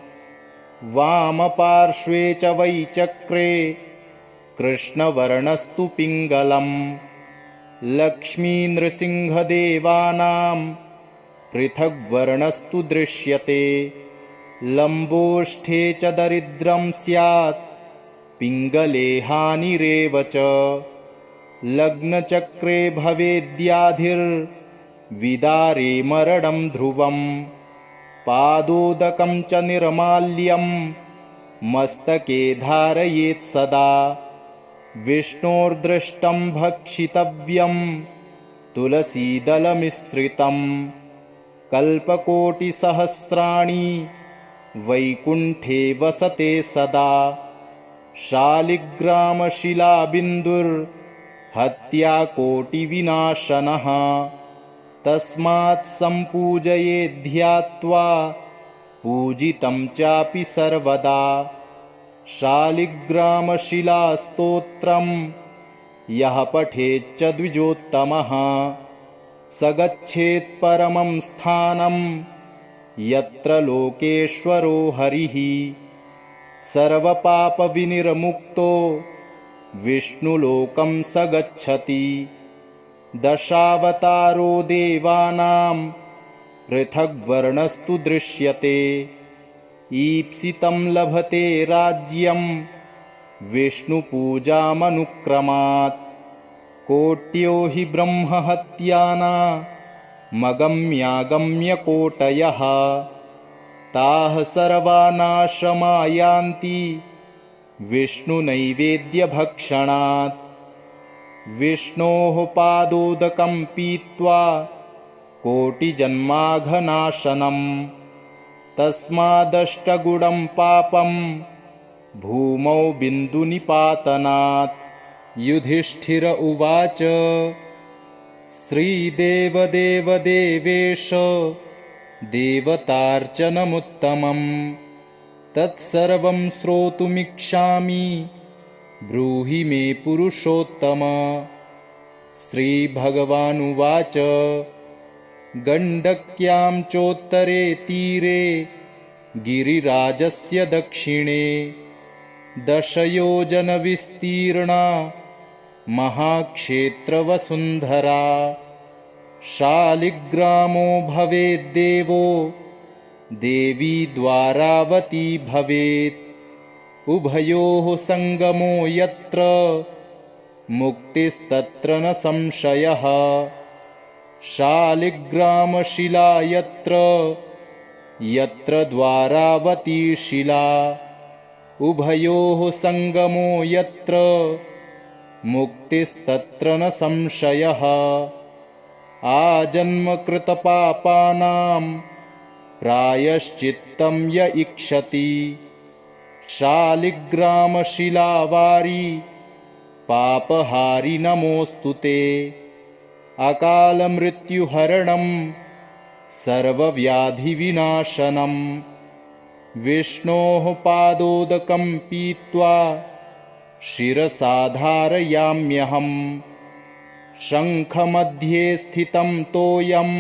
वामपार्श्वे च वै चक्रे कृष्णवर्णस्तु पिङ्गलं। लक्ष्मीनृसिंहदेवानां पृथग्वर्णस्तु दृश्यते। लम्बोष्ठे च दरिद्रं स्यात् पिङ्गले हानिरेव च। लग्नचक्रे भवेद्याधिर्विदारे मरणं ध्रुवम्। पादोदकं च निर्माल्यं मस्तके धारयेत् सदा। विष्णोर्दृष्टं भक्षितव्यं तुलसीदलमिश्रितं कल्पकोटिसहस्राणि वैकुण्ठे वसते सदा शालिग्रामशिलाबिन्दुर्हत्याकोटिविनाशनः तस्मात् सम्पूजयेत् ध्यात्वा पूजितं चापि सर्वदा शालिग्रामशिलास्तोत्रं यः पठेच्च द्विजोत्तमः स गच्छेत् परमं स्थानं यत्र लोकेश्वरो हरिः सर्वपापविनिर्मुक्तो विष्णुलोकं स गच्छति दशावतारो देवानां पृथग्वर्णस्तु दृश्यते ईप्सितं लभते राज्यं विष्णुपूजामनुक्रमात् कोट्यो हि ब्रह्महत्यानामगम्यागम्यकोटयः ताः सर्वा नाशमायान्ति विष्णुनैवेद्यभक्षणात् विष्णोः पादोदकं पीत्वा कोटिजन्माघनाशनं तस्मादष्टगुणं पापं भूमौ बिन्दुनिपातनात् युधिष्ठिर उवाच श्रीदेवदेवदेवेश देवतार्चनमुत्तमं तत्सर्वं श्रोतुमिच्छामि ब्रूहि मे पुरुषोत्तम श्रीभगवानुवाच गण्डक्यां चोत्तरे तीरे गिरिराजस्य दक्षिणे 10 योजनविस्तीर्णा महाक्षेत्रवसुन्धरा शालिग्रामो भवेद्देवो देवी द्वारावती भवेत् उभयोः सङ्गमो यत्र मुक्तिस्तत्र न संशयः शालिग्रामशिला यत्र यत्र द्वारावती शिला उभयोः सङ्गमो यत्र मुक्तिस्तत्र न संशयः आजन्मकृतपापानां प्रायश्चित्तं य इक्षति शालिग्रामशिलावारी पापहारि नमोऽस्तु ते अकालमृत्युहरणं सर्वव्याधिविनाशनं विष्णोः पादोदकं पीत्वा शिरसा धारयाम्यहम् शङ्खमध्ये स्थितं तोयं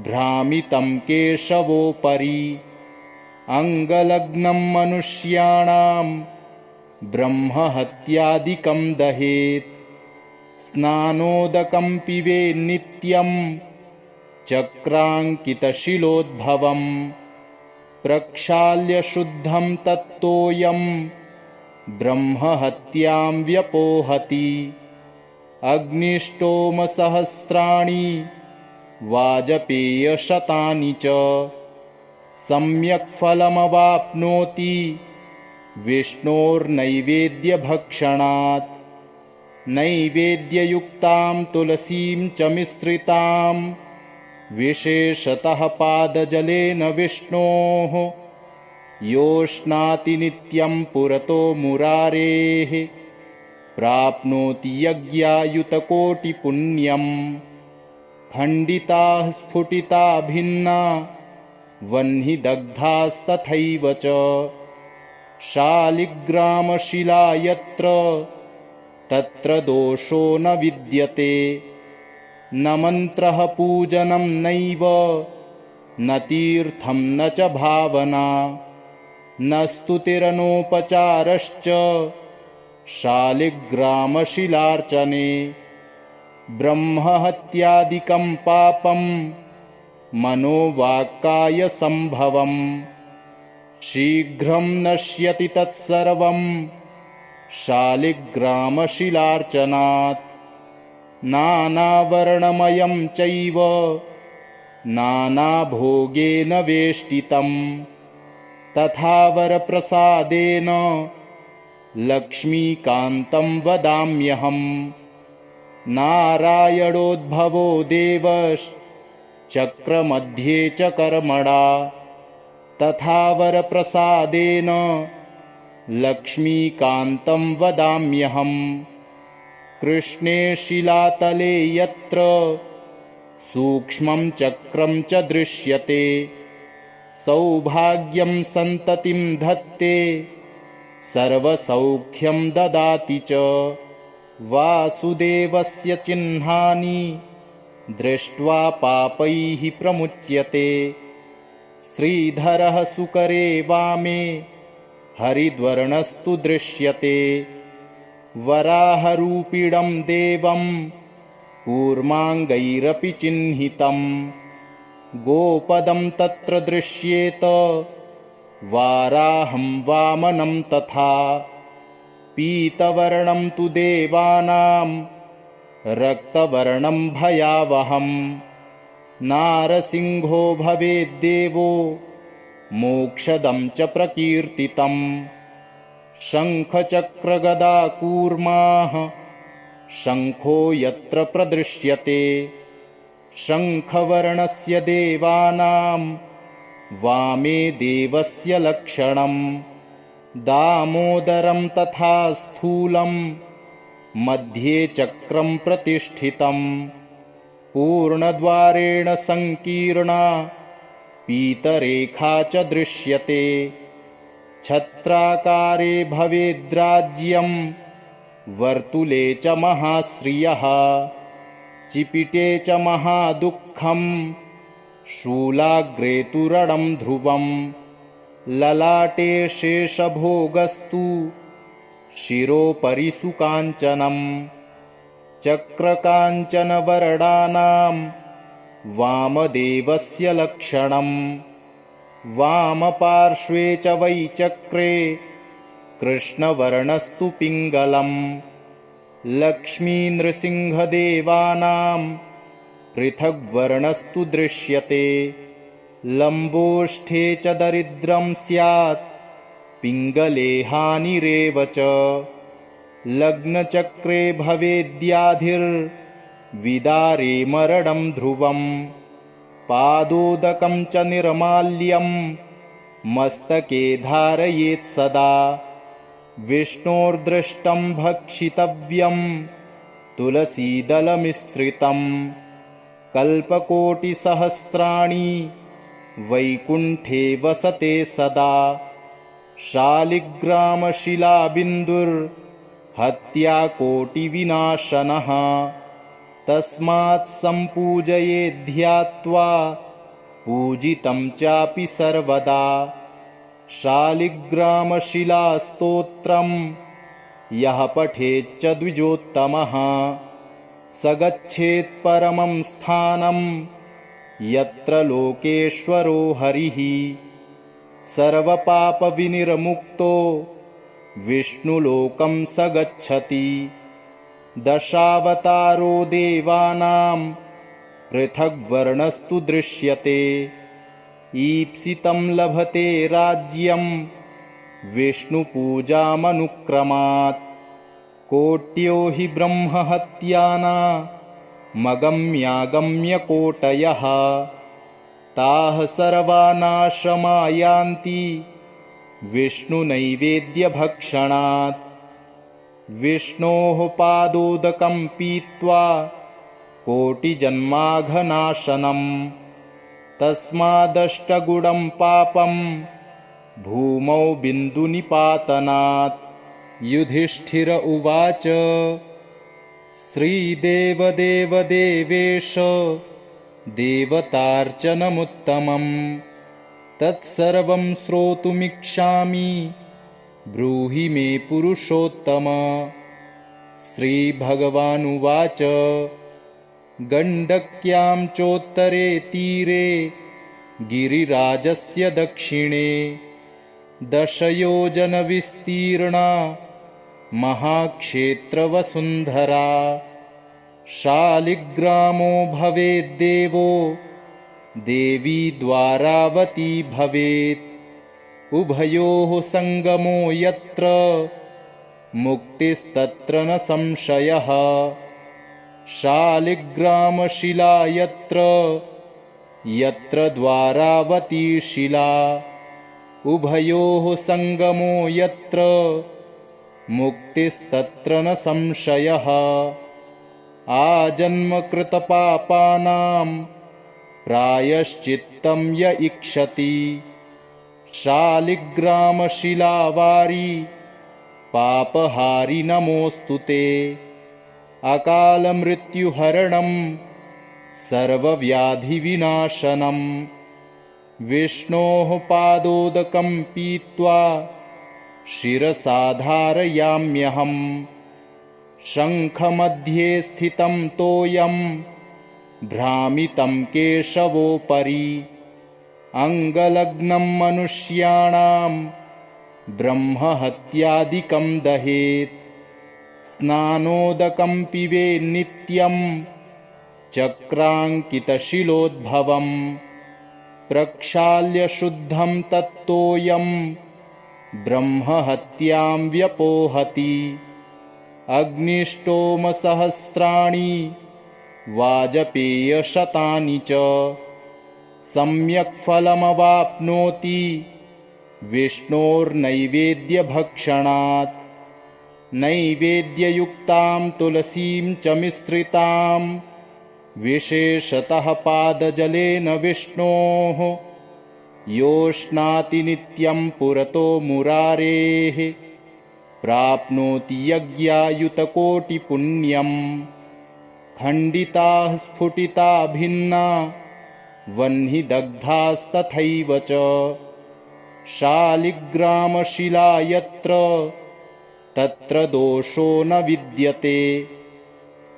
भ्रामितं केशवोपरि अङ्गलग्नं मनुष्याणां ब्रह्महत्यादिकं दहेत् स्नानोदकं पिबेन्नित्यं चक्राङ्कितशिलोद्भवं प्रक्षाल्य शुद्धं तत्तोयं ब्रह्महत्यां व्यपोहति अग्निष्टोमसहस्राणि वाजपेयशतानि च सम्यक् फलमवाप्नोति विष्णोर्नैवेद्यभक्षणात् नैवेद्ययुक्तां तुलसीं च मिश्रितां विशेषतः पादजलेन विष्णोः योष्णाति नित्यं पुरतो मुरारेः प्राप्नोति यज्ञायुतकोटिपुण्यं खण्डिताः स्फुटिता भिन्ना वह्निदग्धास्तथैव च शालिग्रामशिला यत्र तत्र दोषो न विद्यते न मन्त्रः पूजनं नैव न तीर्थं न च भावना न स्तुतिरनोपचारश्च शालिग्रामशिलार्चने ब्रह्महत्यादिकं पापं मनोवाक्कायसम्भवं शीघ्रं नश्यति तत्सर्वं शालिग्रामशिलार्चनात् नानावर्णमयं चैव नानाभोगेन वेष्टितं तथा वरप्रसादेन लक्ष्मीकान्तं वदाम्यहम्। नारायणोद्भवो देवश्चक्रमध्ये च कर्मणा, तथा वरप्रसादेन लक्ष्मीकान्तं वदाम्यहम्। कृष्णे शिलातले यत्र सूक्ष्मं चक्रं च दृश्यते, सौभाग्यं सन्ततिं धत्ते सर्वसौख्यं ददाति च। वासुदेवस्य चिह्नानि दृष्ट्वा पापैः प्रमुच्यते, श्रीधरः सुकरे वामे हरिद्वर्णस्तु दृश्यते। वराहरूपिणं देवं कूर्माङ्गैरपि चिह्नितं, गोपदं तत्र दृश्येत वाराहं वामनं तथा। पीतवर्णं तु देवानां रक्तवर्णं भयावहं, नारसिंहो भवेद्देवो मोक्षदं च प्रकीर्तितं। शङ्खचक्रगदाकूर्माः शङ्खो यत्र प्रदृश्यते, शङ्खवर्णस्य देवानां वामे देवस्य लक्षणं। दामोदरं तथा स्थूलं मध्ये चक्रं प्रतिष्ठितं, पूर्णद्वारेण संकीर्णा पीतरेखा च दृश्यते। छत्राकारे भवेद्राज्यं वर्तुले च महाश्रियः, चिपिटे च महादुःखं शूलाग्रे तु रणं ध्रुवं। ललाटे शेषभोगस्तु शिरोपरि सुकाञ्चनं, चक्रकाञ्चनवर्णानां वामदेवस्य लक्षणं। वामपार्श्वे च वै चक्रे कृष्णवर्णस्तु पिङ्गलं। लक्ष्मीनृसिंहदेवानां पृथग्वर्णस्तु दृश्यते, लम्बोष्ठे च दरिद्रं स्यात् पिङ्गले हानिरेव च। लग्नचक्रे भवेद्याधिर्विदारे मरणं ध्रुवं, पादोदकं च निर्माल्यं मस्तके धारयेत् सदा। विष्णोर्दृष्टं भक्षितव्यं तुलसीदलमिश्रितं, कल्पकोटिसहस्राणि वैकुण्ठे वसते सदा। शालिग्रामशिलाबिन्दुर्हत्याकोटिविनाशनः, तस्मात् सम्पूजयेद्ध्यात्वा पूजितं चापि सर्वदा। शालिग्रामशिलास्तोत्रं यः पठेच्च द्विजोत्तमः, स गच्छेत् परमं स्थानं यत्र लोकेश्वरो हरिः। सर्वपापविनिर्मुक्तो विष्णुलोकं स गच्छति। दशावतारो देवानां पृथग्वर्णस्तु दृश्यते, ईप्सितं लभते राज्यं विष्णुपूजामनुक्रमात्। कोट्यो हि ब्रह्महत्यानामगम्यागम्यकोटयः, ताः सर्वा नाशमायान्ति विष्णुनैवेद्यभक्षणात्। विष्णोः पादोदकं पीत्वा कोटिजन्माघनाशनं, तस्मादष्टगुणं पापं भूमौ बिन्दुनिपातनात्। युधिष्ठिर उवाच श्रीदेवदेवदेवेश देवतार्चनमुत्तमं, तत्सर्वं श्रोतुमिच्छामि ब्रूहि मे पुरुषोत्तम। श्रीभगवानुवाच गण्डक्यां चोत्तरे तीरे गिरिराजस्य दक्षिणे 10 योजनविस्तीर्णा महाक्षेत्रवसुन्धरा। शालिग्रामो भवेद्देवो देवी द्वारावती भवेत्, उभयोः सङ्गमो यत्र मुक्तिस्तत्र न संशयः। शालिग्रामशिला यत्र यत्र द्वारावती शिला, उभयोः संगमो यत्र मुक्तिस्तत्र न संशयः। आजन्मकृतपापानां प्रायश्चित्तं य इक्षति, शालिग्रामशिलावारी पापहारि नमोऽस्तु ते। अकालमृत्युहरणं सर्वव्याधिविनाशनं, विष्णोः पादोदकं पीत्वा शिरसा धारयाम्यहम्। शङ्खमध्ये स्थितं तोयं भ्रामितं केशवोपरि, अङ्गलग्नं मनुष्याणां ब्रह्महत्यादिकं दहेत्। स्नानोदकं पिबेन्नित्यं चक्राङ्कितशिलोद्भवं, प्रक्षाल्य शुद्धं तत्तोयं ब्रह्महत्यां व्यपोहति। अग्निष्टोमसहस्राणि वाजपेयशतानि च सम्यक् फलमवाप्नोति विष्णोर्नैवेद्यभक्षणात्। नैवेद्ययुक्तां तुलसीं च मिश्रितां विशेषतः पादजलेन विष्णोः योष्णाति नित्यं पुरतो मुरारेः, प्राप्नोति यज्ञायुतकोटिपुण्यं। खण्डिताः स्फुटिता भिन्ना वह्निदग्धास्तथैव च, शालिग्रामशिला यत्र तत्र दोषो न विद्यते।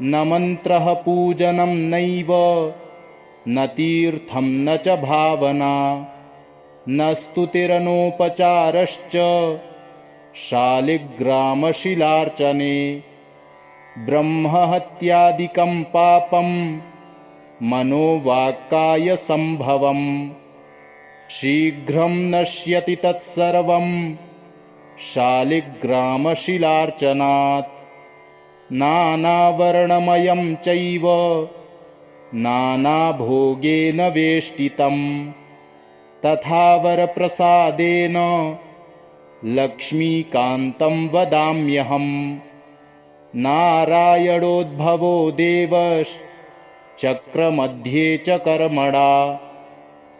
न मन्त्रः पूजनं नैव न तीर्थं न च भावना, न स्तुतिरनोपचारश्च शालिग्रामशिलार्चने। ब्रह्महत्यादिकं पापं मनोवाक्कायसम्भवं, शीघ्रं नश्यति तत्सर्वं शालिग्रामशिलार्चनात्। नानावर्णमयं चैव नानाभोगेन वेष्टितं, तथा वरप्रसादेन लक्ष्मीकान्तं वदाम्यहम्। नारायणोद्भवो देवश्चक्रमध्ये च कर्मणा,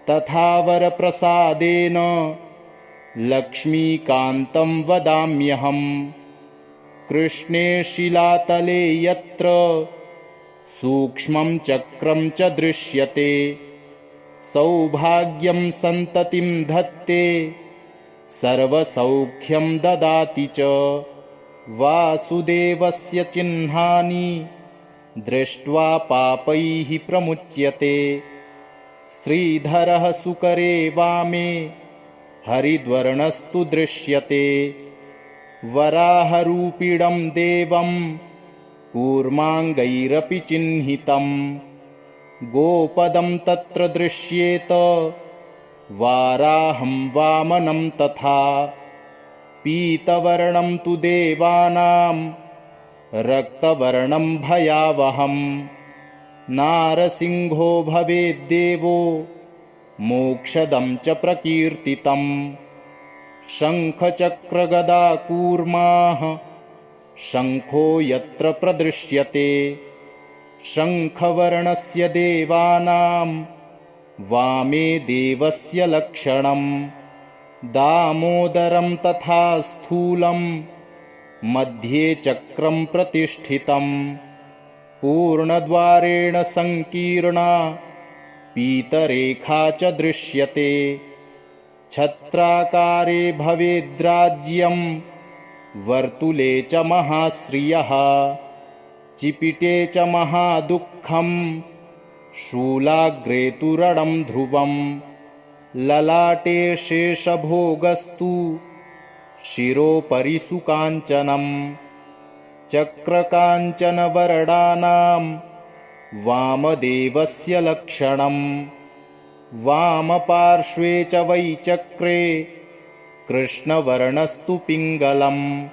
तथा वरप्रसादेन लक्ष्मीकान्तं वदाम्यहम्। कृष्णे शिलातले यत्र सूक्ष्मं चक्रं च दृश्यते, सौभाग्यं सन्ततिं धत्ते सर्वसौख्यं ददाति च। वासुदेवस्य चिह्नानि दृष्ट्वा पापैः प्रमुच्यते, श्रीधरः सुकरे वामे हरिद्वर्णस्तु दृश्यते। वराहरूपिणं देवं कूर्माङ्गैरपि चिह्नितं, गोपदं तत्र दृश्येत वाराहं वामनं तथा। पीतवर्णं तु देवानां रक्तवर्णं भयावहं, नारसिंहो भवेद्देवो मोक्षदं च प्रकीर्तितं। शङ्खचक्रगदाकूर्माः शङ्खो यत्र प्रदृश्यते, शङ्खवर्णस्य देवानां वामे देवस्य लक्षणं। दामोदरं तथा स्थूलं मध्ये चक्रं प्रतिष्ठितं, पूर्णद्वारेण संकीर्णा पीतरेखा च दृश्यते। छत्राकारे भवेद्राज्यं वर्तुले च महाश्रियः, चिपिटे च महादुःखं शूलाग्रे तु रणं ध्रुवं। ललाटे शेषभोगस्तु शिरोपरि सुकाञ्चनं, चक्रकाञ्चनवरदानां वामदेवस्य लक्षणं। वामपार्श्वे च वै चक्रे कृष्णवर्णस्तु पिङ्गलम्,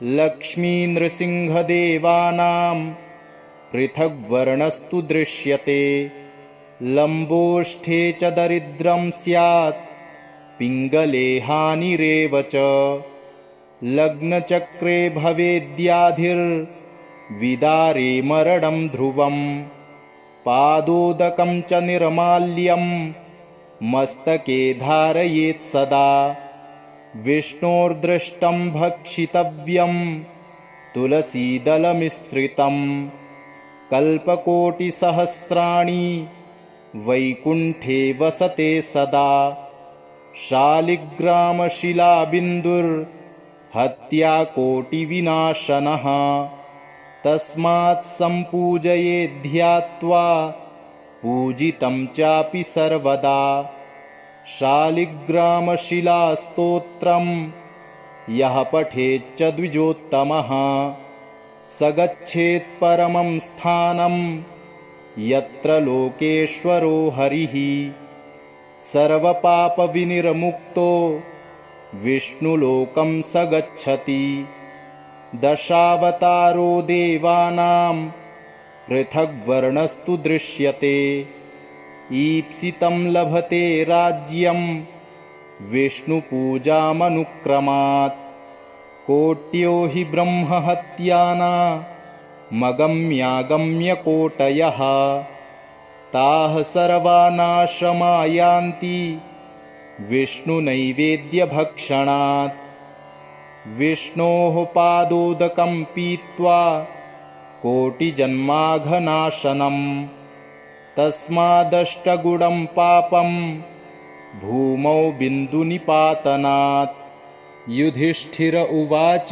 लक्ष्मीनृसिंहदेवानां पृथग्वर्णस्तु दृश्यते। लम्बोष्ठे च दरिद्रं स्यात् पिङ्गले हानिरेव च। लग्नचक्रे भवेद्याधिर्विदारे मरणं ध्रुवम्। पादोदकं च निर्माल्यं मस्तके धारयेत् सदा। विष्णोर्दृष्टं भक्षितव्यं तुलसीदलमिश्रितं। कल्पकोटिसहस्राणि वैकुण्ठे वसते सदा। शालिग्रामशिलाबिन्दुर्हत्याकोटिविनाशनः। तस्मात् सम्पूजयेद्ध्यात्वा पूजितं चापि सर्वदा। शालिग्रामशिलास्तोत्रं यः पठेच्च द्विजोत्तमः स गच्छेत् परमं स्थानं यत्र लोकेश्वरो हरिः। सर्वपापविनिर्मुक्तो विष्णुलोकं स गच्छति। दशावतारो देवानां पृथग्वर्णस्तु दृश्यते। ईप्सितं लभते राज्यं विष्णुपूजामनुक्रमात्। कोट्यो हि ब्रह्महत्यानामगम्यागम्यकोटयः। ताः सर्वा नाशमायान्ति विष्णुनैवेद्यभक्षणात्। विष्णोः पादोदकं पीत्वा कोटिजन्माघनाशनम्। तस्मादष्टगुणं पापं भूमौ बिन्दुनिपातनात्। युधिष्ठिर उवाच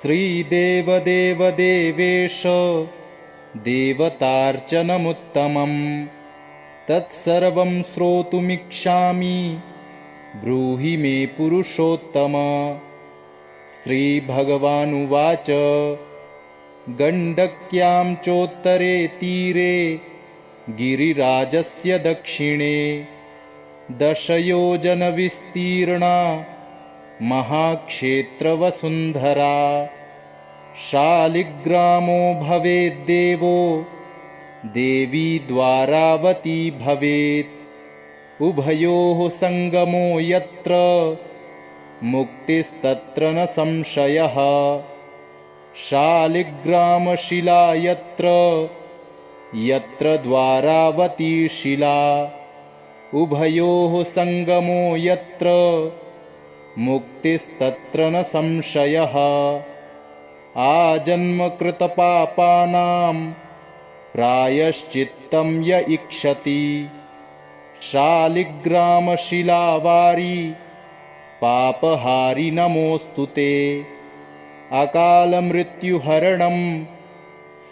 श्रीदेवदेवदेवेश देवतार्चनमुत्तमम्। तत्सर्वं श्रोतुमिच्छामि ब्रूहि मे पुरुषोत्तम। श्रीभगवानुवाच गण्डक्यां चोत्तरे तीरे गिरिराजस्य दक्षिणे 10 योजनविस्तीर्णा महाक्षेत्रवसुन्धरा। शालिग्रामो भवेद्देवो देवी द्वारावती भवेत्। उभयोः सङ्गमो यत्र मुक्तिस्तत्र न संशयः। शालिग्रामशिला यत्र यत्र द्वारावती शिला। उभयोः सङ्गमो यत्र मुक्तिस्तत्र न संशयः। आजन्मकृतपापानां प्रायश्चित्तं य इक्षति। शालिग्रामशिलावारी पापहारि नमोऽस्तु ते। अकालमृत्युहरणं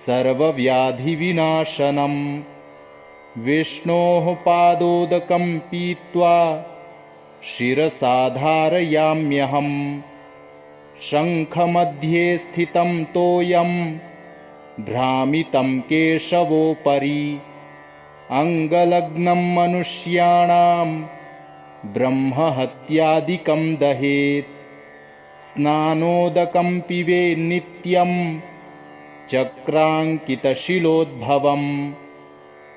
सर्वव्याधिविनाशनं। विष्णोः पादोदकं पीत्वा शिरसा धारयाम्यहम्। शङ्खमध्ये स्थितं तोयं भ्रामितं केशवोपरि। अङ्गलग्नं मनुष्याणां ब्रह्महत्यादिकं दहेत्। स्नानोदकं पिबेन्नित्यं चक्राङ्कितशिलोद्भवम्।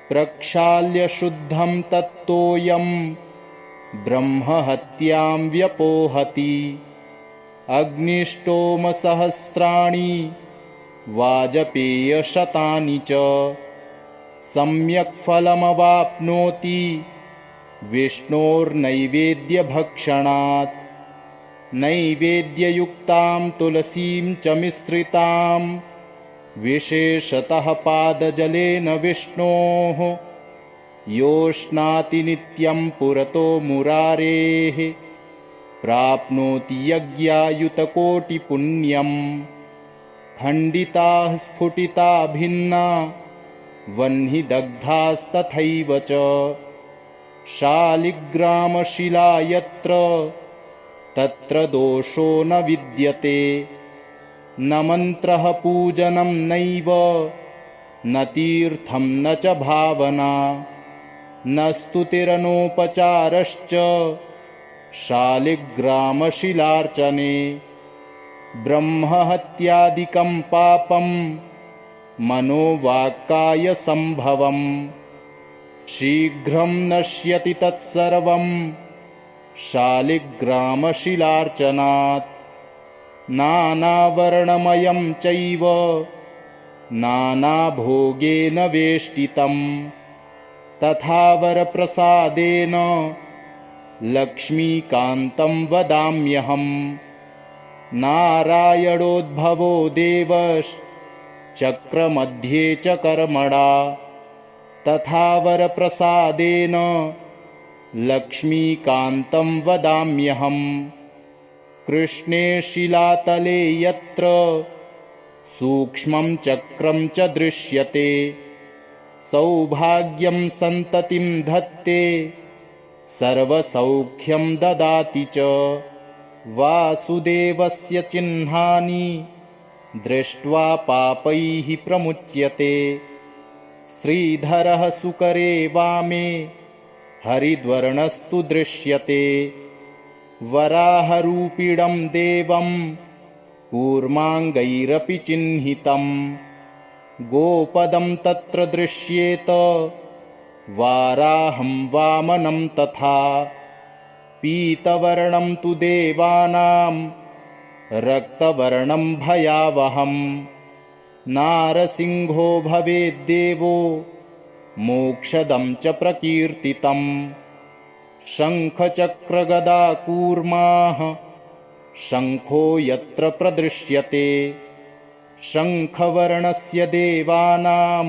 प्रक्षाल्य शुद्धं तत्तोयं ब्रह्महत्यां व्यपोहति। अग्निष्टोमसहस्राणि वाजपेयशतानि च सम्यक् फलमवाप्नोति विष्णोर्नैवेद्यभक्षणात्। नैवेद्ययुक्तां तुलसीं च मिश्रितां विशेषतः पादजलेन विष्णोः योष्णाति नित्यं पुरतो मुरारेः। प्राप्नोति यज्ञायुतकोटिपुण्यम्। खण्डिताः स्फुटिता भिन्ना वह्निदग्धास्तथैव च। शालिग्रामशिला यत्र तत्र दोषो न विद्यते। न मन्त्रः पूजनं नैव न तीर्थं न च भावना। न स्तुतिरनोपचारश्च शालिग्रामशिलार्चने। ब्रह्महत्यादिकं पापं मनोवाक्कायसम्भवम् शीघ्रं नश्यति तत्सर्वं शालिग्रामशिलार्चनात् नानावर्णमयं चैव नानाभोगेन वेष्टितं तथा वरप्रसादेन लक्ष्मीकान्तं वदाम्यहम् नारायणोद्भवो देवश्चक्रमध्ये च कर्मणा तथा वरप्रसादेन लक्ष्मीकान्तं वदाम्यहम् कृष्णे शिलातले यत्र सूक्ष्मं चक्रं च दृश्यते सौभाग्यं सन्ततिं धत्ते सर्वसौख्यं ददाति च वासुदेवस्य चिह्नानि दृष्ट्वा पापैः प्रमुच्यते श्रीधरः सुकरे वामे हरिद्वर्णस्तु दृश्यते वराहरूपिणं देवं कूर्माङ्गैरपि चिह्नितं गोपदं तत्र दृश्येत वाराहं वामनं तथा पीतवर्णं तु देवानां रक्तवर्णं भयावहं नारसिंहो भवेद्देवो मोक्षदं च प्रकीर्तितं शङ्खचक्रगदाकूर्माः शङ्खो यत्र प्रदृश्यते शङ्खवर्णस्य देवानां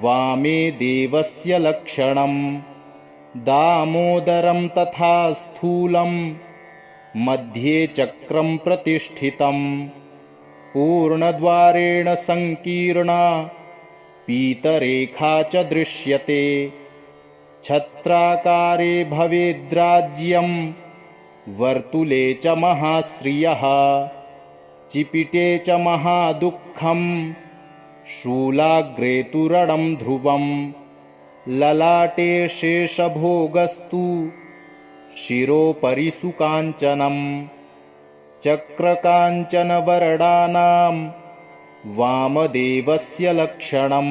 वामे देवस्य लक्षणं दामोदरं तथा स्थूलं मध्ये चक्रं प्रतिष्ठितं पूर्णद्वारेण संकीर्णा पीतरेखा च दृश्यते छत्राकारे भवेद्राज्यं वर्तुले च महाश्रियः चिपिटे च महादुःखं शूलाग्रे तु रणं ध्रुवं ललाटे शेषभोगस्तु शिरोपरि सुकाञ्चनं चक्रकाञ्चनवरदानां वामदेवस्य लक्षणं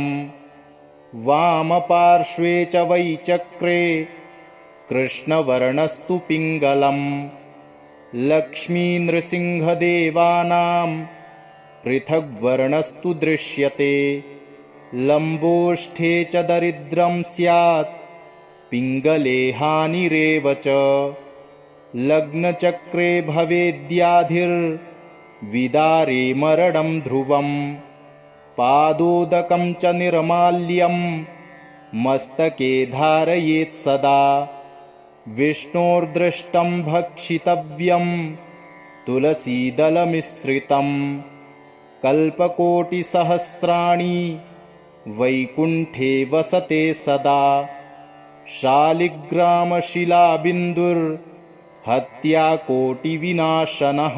वामपार्श्वे च वै चक्रे कृष्णवर्णस्तु पिङ्गलं लक्ष्मीनृसिंहदेवानां पृथग्वर्णस्तु दृश्यते लम्बोष्ठे च दरिद्रं स्यात् पिङ्गले हानिरेव च लग्नचक्रे भवेद्याधिर्विदारे मरणं ध्रुवं पादोदकं च निर्माल्यं मस्तके धारयेत् सदा विष्णोर्दृष्टं भक्षितव्यं तुलसीदलमिश्रितं कल्पकोटिसहस्राणि वैकुण्ठे वसते सदा शालिग्रामशिलाबिन्दुर्हत्याकोटिविनाशनः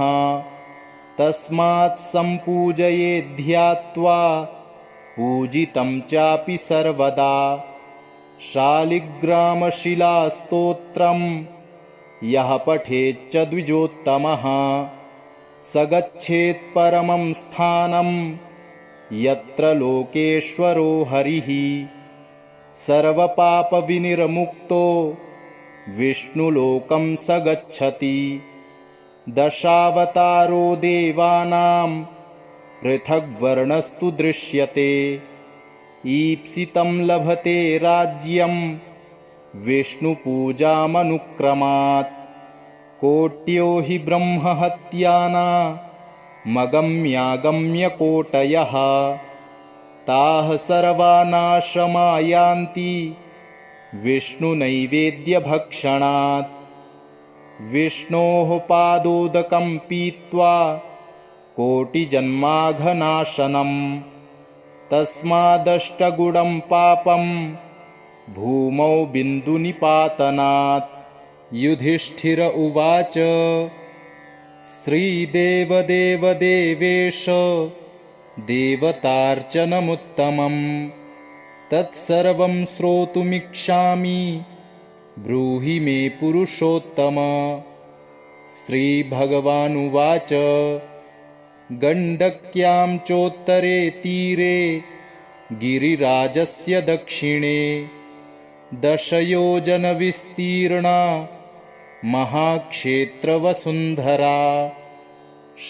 तस्मात् सम्पूजयेद्ध्यात्वा पूजितं चापि सर्वदा शालिग्रामशिलास्तोत्रं यः पठेच्च द्विजोत्तमः स गच्छेत् परमं स्थानं यत्र लोकेश्वरो हरिः सर्वपापविनिर्मुक्तो विष्णुलोकं स गच्छति दशावतारो देवानां पृथग्वर्णस्तु दृश्यते ईप्सितं लभते राज्यं विष्णुपूजामनुक्रमात् कोट्यो हि ब्रह्महत्यानामगम्यागम्यकोटयः ताः सर्वा नाशमायान्ति विष्णुनैवेद्यभक्षणात् विष्णोः पादोदकं पीत्वा कोटिजन्माघनाशनं तस्मादष्टगुणं पापं भूमौ बिन्दुनिपातनात् युधिष्ठिर उवाच श्रीदेवदेवदेवेश देवतार्चनमुत्तमं तत्सर्वं श्रोतुमिच्छामि ब्रूहि मे पुरुषोत्तम। श्रीभगवानुवाच गण्डक्यां चोत्तरे तीरे गिरिराजस्य दक्षिणे 10 योजनविस्तीर्णा महाक्षेत्रवसुन्धरा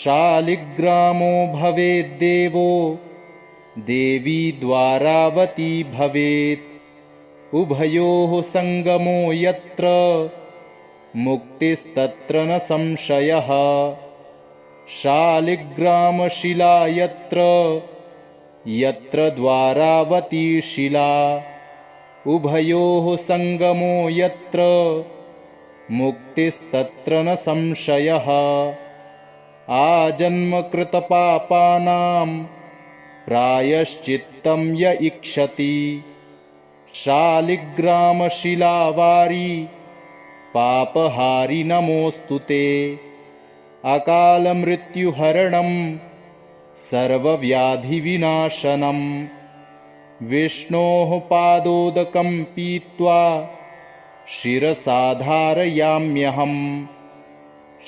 शालिग्रामो भवेद्देवो देवी द्वारावती भवेत् उभयोः सङ्गमो यत्र मुक्तिस्तत्र न संशयः शालिग्रामशिला यत्र द्वारावती शिला उभयोः सङ्गमो यत्र मुक्तिस्तत्र न संशयः आजन्मकृतपापानां प्रायश्चित्तं य इक्षति शालिग्रामशिलावारी पापहारि नमोऽस्तु ते अकालमृत्युहरणं सर्वव्याधिविनाशनं विष्णोः पादोदकं पीत्वा शिरसा धारयाम्यहम्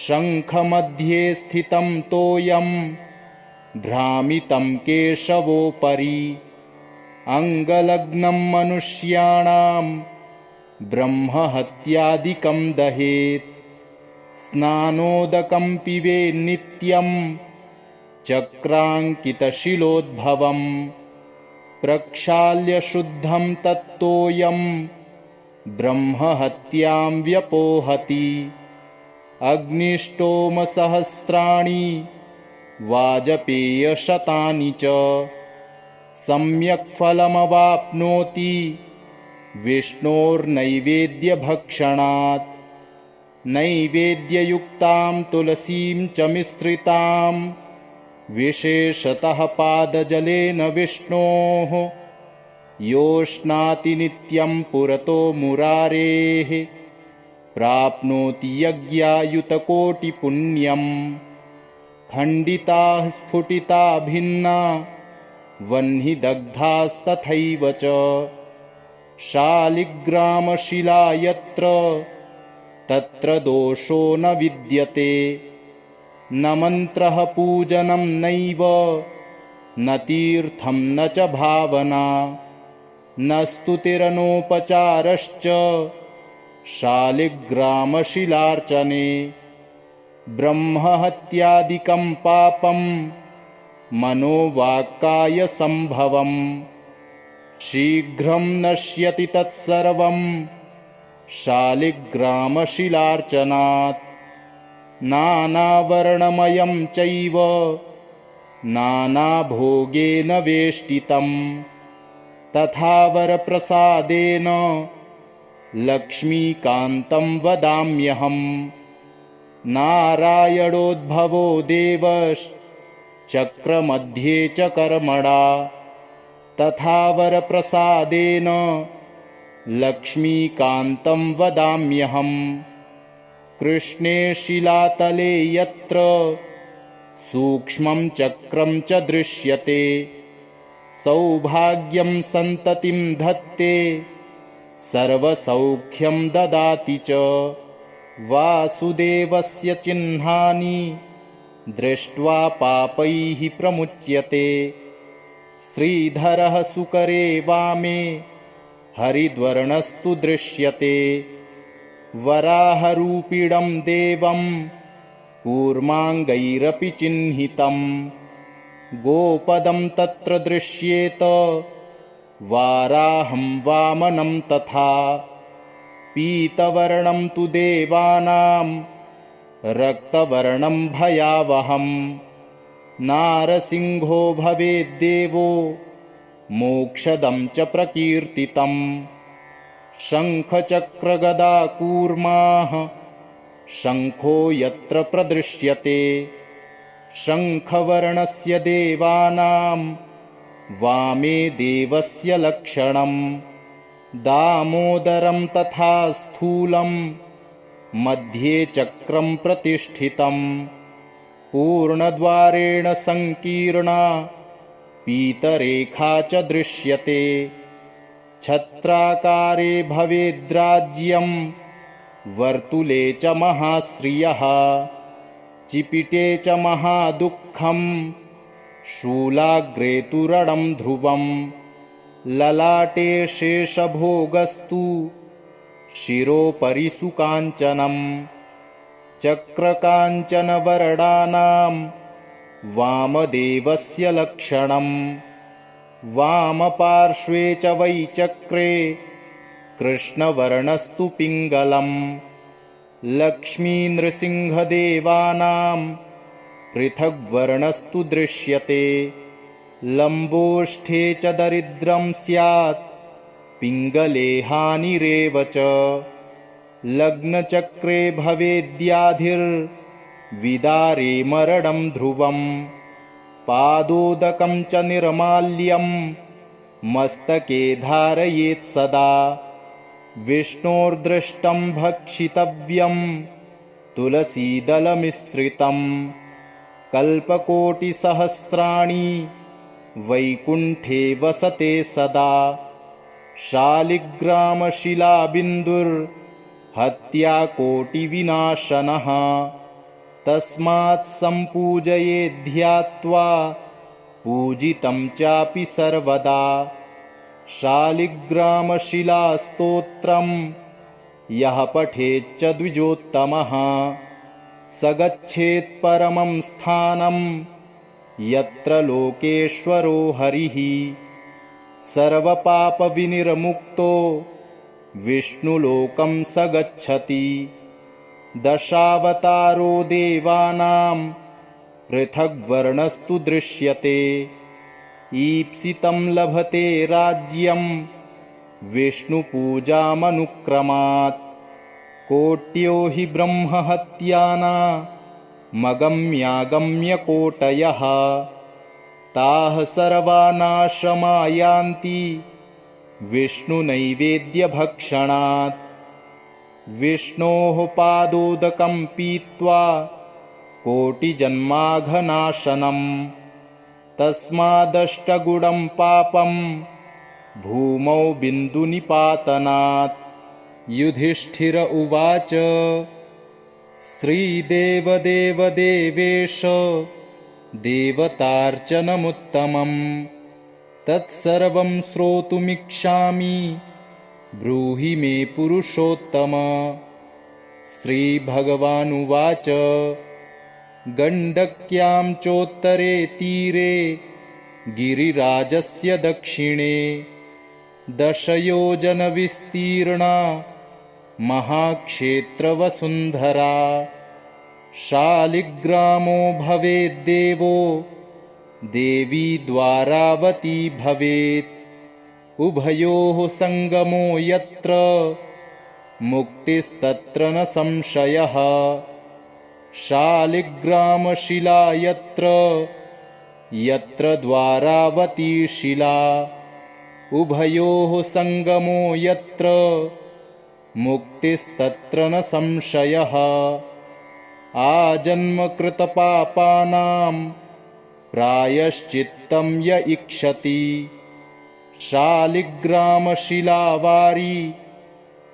शङ्खमध्ये स्थितं तोयं भ्रामितं केशवोपरि अङ्गलग्नं मनुष्याणां ब्रह्महत्यादिकं दहेत् स्नानोदकं पिबेन्नित्यं चक्राङ्कितशिलोद्भवं प्रक्षाल्य शुद्धं तत्तोयं ब्रह्महत्यां व्यपोहति अग्निष्टोमसहस्राणि वाजपेयशतानि च सम्यक् फलमवाप्नोति विष्णोर्नैवेद्यभक्षणात् नैवेद्ययुक्तां तुलसीं च मिश्रितां विशेषतः पादजलेन विष्णोः योष्णाति नित्यं पुरतो मुरारेः प्राप्नोति यज्ञायुतकोटिपुण्यम् खण्डिताः स्फुटिता भिन्ना वह्निदग्धास्तथैव च शालिग्रामशिला यत्र तत्र दोषो न विद्यते न मन्त्रः पूजनं नैव न तीर्थं न च भावना न स्तुतिरनोपचारश्च शालिग्रामशिलार्चने ब्रह्महत्यादिकं पापं मनोवाक्कायसम्भवं शीघ्रं नश्यति तत्सर्वं शालिग्रामशिलार्चनात् नानावर्णमयं चैव नानाभोगेन वेष्टितं तथा वरप्रसादेन लक्ष्मीकान्तं वदाम्यहम् नारायणोद्भवो देवश्चक्रमध्ये च कर्मणा तथा वरप्रसादेन लक्ष्मीकान्तं वदाम्यहम् कृष्णे शिलातले यत्र सूक्ष्मं चक्रं च दृश्यते सौभाग्यं सन्ततिं धत्ते सर्वसौख्यं ददाति च वासुदेवस्य चिह्नानि दृष्ट्वा पापैः प्रमुच्यते श्रीधरः सुकरे वामे हरिद्वर्णस्तु दृश्यते वराहरूपिणं देवं कूर्माङ्गैरपि चिह्नितं गोपदं तत्र दृश्येत वाराहं वामनं तथा पीतवर्णं तु देवानां रक्तवर्णं भयावहं नारसिंहो भवेद्देवो मोक्षदं च प्रकीर्तितं शङ्खचक्रगदाकूर्माः शङ्खो यत्र प्रदृश्यते शङ्खवर्णस्य देवानां वामे देवस्य लक्षणं दामोदरं तथा स्थूलं मध्ये चक्रं प्रतिष्ठितं पूर्णद्वारेण संकीर्णा पीतरेखा च दृश्यते छत्राकारे भवेद्राज्यं वर्तुले च महाश्रियः चिपिटे च महादुःखं शूलाग्रे तु रणं ध्रुवं ललाटे शेषभोगस्तु शिरोपरि सुकाञ्चनं चक्रकाञ्चनवरदानां वामदेवस्य लक्षणं वामपार्श्वे च वै चक्रे कृष्णवर्णस्तु पिङ्गलं लक्ष्मीनृसिंहदेवानां पृथग्वर्णस्तु दृश्यते लम्बोष्ठे च दरिद्रं स्यात् पिङ्गले हानिरेव च लग्नचक्रे भवेद्याधिर्विदारे मरणं ध्रुवं पादोदकं च निर्माल्यं मस्तके धारयेत् सदा विष्णोर्दृष्टं भक्षितव्यं तुलसीदलमिश्रितं कल्पकोटिसहस्राणि वैकुण्ठे वसते सदा शालिग्रामशिलाबिन्दुर्हत्याकोटिविनाशनः तस्मात् सम्पूजयेद्ध्यात्वा पूजितं चापि सर्वदा शालिग्रामशिलास्तोत्रं यः पठेच्च द्विजोत्तमः स गच्छेत् परमं स्थानं यत्र लोकेश्वरो हरिः सर्वपापविनिर्मुक्तो विष्णुलोकं स गच्छति दशावतारो देवानां पृथग्वर्णस्तु दृश्यते ईप्सितं लभते राज्यं विष्णुपूजामनुक्रमात् कोट्यो हि ब्रह्महत्यानामगम्यागम्यकोटयः ताः सर्वा नाशमायान्ति विष्णुनैवेद्यभक्षणात् विष्णोः पादोदकं पीत्वा कोटिजन्माघनाशनं तस्मादष्टगुणं पापं भूमौ बिन्दुनिपातनात् युधिष्ठिर उवाच श्रीदेवदेवदेवेश देवतार्चनमुत्तमं तत्सर्वं श्रोतुमिच्छामि ब्रूहि मे पुरुषोत्तम श्रीभगवानुवाच गण्डक्यां चोत्तरे तीरे गिरिराजस्य दक्षिणे दशयोजनविस्तीर्णा महाक्षेत्रवसुन्धरा शालिग्रामो भवेद्देवो देवी द्वारावती भवेत् उभयोः सङ्गमो यत्र मुक्तिस्तत्र न संशयः शालिग्रामशिला यत्र यत्र द्वारावती शिला उभयोः सङ्गमो यत्र मुक्तिस्तत्र न संशयः आजन्मकृतपापानां प्रायश्चित्तं य इक्षति शालिग्रामशिलावारी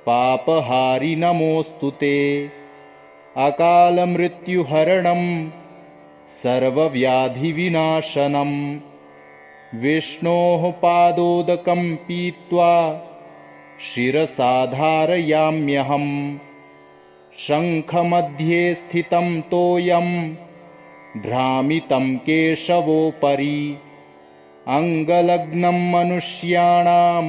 पापहारि नमोऽस्तु ते अकालमृत्युहरणं सर्वव्याधिविनाशनं विष्णोः पादोदकं पीत्वा शिरसा धारयाम्यहं शङ्खमध्ये स्थितं तोयं भ्रामितं केशवोपरि अङ्गलग्नं मनुष्याणां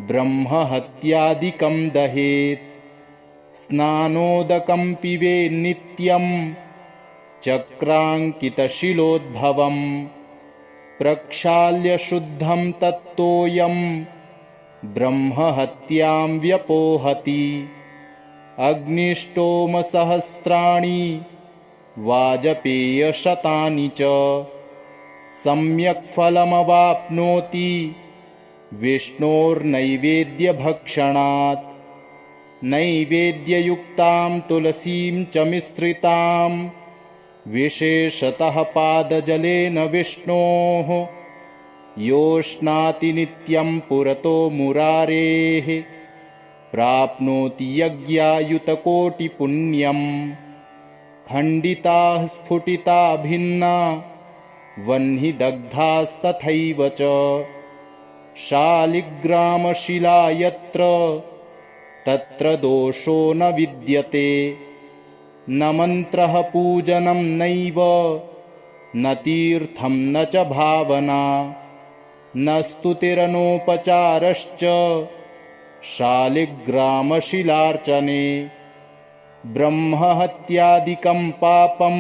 ब्रह्महत्यादिकं दहेत् स्नानोदकं पिबेन्नित्यं चक्राङ्कितशिलोद्भवं प्रक्षाल्य शुद्धं तत्तोयं ब्रह्महत्यां व्यपोहति अग्निष्टोमसहस्राणि वाजपेयशतानि च सम्यक् फलमवाप्नोति विष्णोर्नैवेद्यभक्षणात् नैवेद्ययुक्तां तुलसीं च मिश्रितां विशेषतः पादजलेन विष्णोः योष्णाति नित्यं पुरतो मुरारेः प्राप्नोति यज्ञायुतकोटिपुण्यं खण्डिताः स्फुटिता भिन्ना वह्निदग्धास्तथैव च शालिग्रामशिला यत्र तत्र दोषो न विद्यते न मन्त्रः पूजनं नैव न तीर्थं न च भावना न स्तुतिरनोपचारश्च शालिग्रामशिलार्चने ब्रह्महत्यादिकं पापं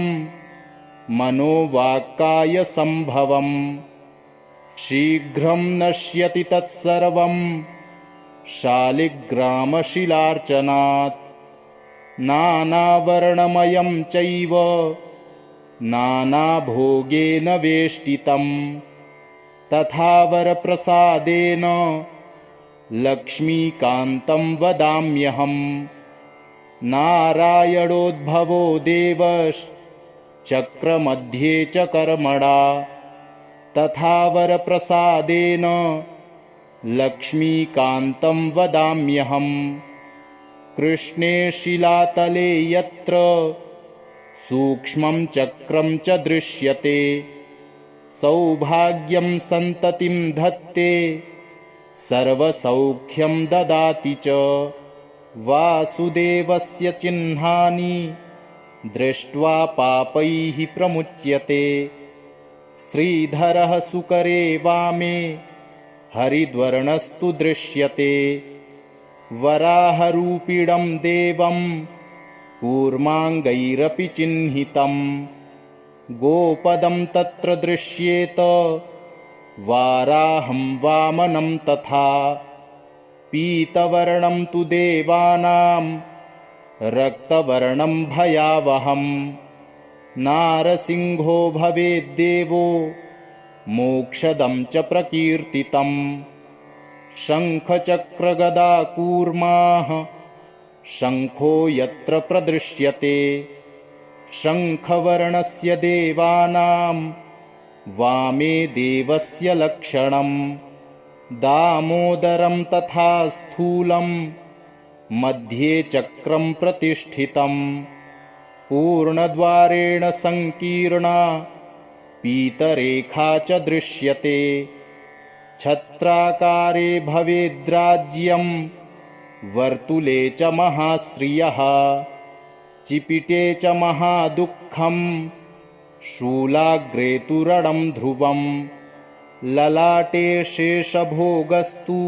मनोवाक्कायसम्भवम् शीघ्रं नश्यति तत्सर्वं शालिग्रामशिलार्चनात् नानावर्णमयं चैव नानाभोगेन वेष्टितं तथा वरप्रसादेन लक्ष्मीकान्तं वदाम्यहम् नारायणोद्भवो देवश्चक्रमध्ये च कर्मणा तथा वरप्रसादेन लक्ष्मीकान्तं वदाम्यहम् कृष्णे शिलातले यत्र सूक्ष्मं चक्रं च दृश्यते सौभाग्यं सन्ततिं धत्ते सर्वसौख्यं ददाति च वासुदेवस्य चिह्नानि दृष्ट्वा पापैः प्रमुच्यते श्रीधरः सुकरे वामे हरिद्वर्णस्तु दृश्यते वराहरूपिणं देवं कूर्माङ्गैरपि चिह्नितं गोपदं तत्र दृश्येत वाराहं वामनं तथा पीतवर्णं तु देवानां रक्तवर्णं भयावहं नारसिंहो भवेद्देवो मोक्षदं च प्रकीर्तितं शङ्खचक्रगदाकूर्माः शङ्खो यत्र प्रदृश्यते शङ्खवर्णस्य देवानां वामे देवस्य लक्षणं दामोदरं तथा स्थूलं मध्ये चक्रं प्रतिष्ठितं पूर्णद्वारेण संकीर्णा पीतरेखा च दृश्यते छत्राकारे भवेद्राज्यं वर्तुले च महाश्रियः चिपिटे च महादुःखं शूलाग्रे तु रणं ध्रुवं ललाटे शेषभोगस्तु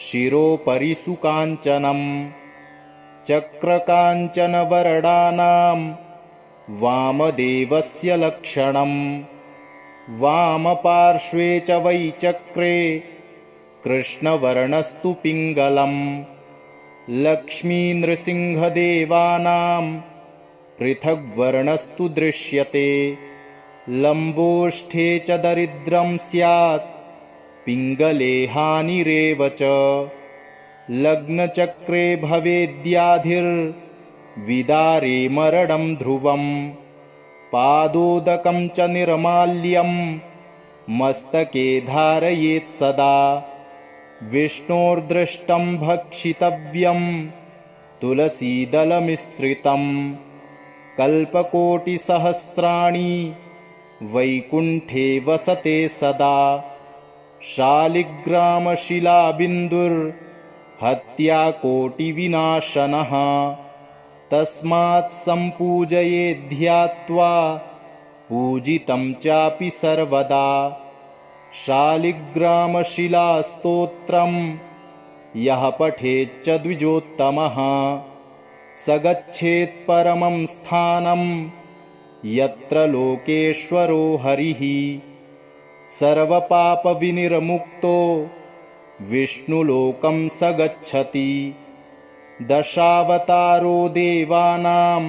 शिरोपरि सुकाञ्चनं चक्रकाञ्चनवरदानां वामदेवस्य लक्षणं वामपार्श्वे च वै चक्रे कृष्णवर्णस्तु पिङ्गलं लक्ष्मीनृसिंहदेवानां पृथग्वर्णस्तु दृश्यते लम्बोष्ठे च दरिद्रं स्यात् पिङ्गले हानिरेव च लग्नचक्रे भवेद्याधिर्विदारे मरणं ध्रुवं पादोदकं च निर्माल्यं मस्तके धारयेत् सदा विष्णोर्दृष्टं भक्षितव्यं तुलसीदलमिश्रितं कल्पकोटिसहस्राणि वैकुण्ठे वसते सदा शालिग्रामशिलाबिन्दुर्हत्याकोटिविनाशनः तस्मात् सम्पूजयेद्ध्यात्वा पूजितं चापि सर्वदा शालिग्रामशिलास्तोत्रं यः पठेच्च द्विजोत्तमः स गच्छेत् परमं स्थानं यत्र लोकेश्वरो हरिः सर्वपापविनिर्मुक्तो विष्णुलोकं स गच्छति दशावतारो देवानां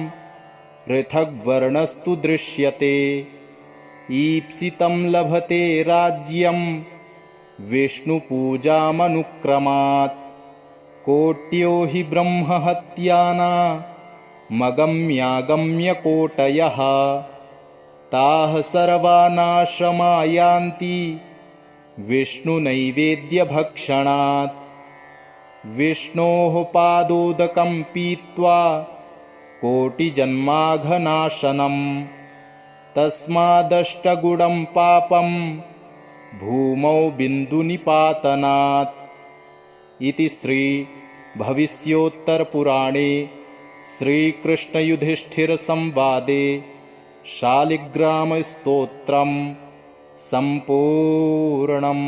पृथग्वर्णस्तु दृश्यते ईप्सितं लभते राज्यं विष्णुपूजामनुक्रमात् कोट्यो हि ब्रह्महत्यानामगम्यागम्यकोटयः ताः सर्वा नाशमायान्ति विष्णुनैवेद्यभक्षणात् विष्णोः पादोदकं पीत्वा कोटिजन्माघनाशनम् तस्मादष्टगुणं पापं भूमौ बिन्दुनिपातनात् इति श्री भविष्योत्तरपुराणे श्रीकृष्णयुधिष्ठिरसंवादे शालिग्रामस्तोत्रम् सम्पूर्णम्।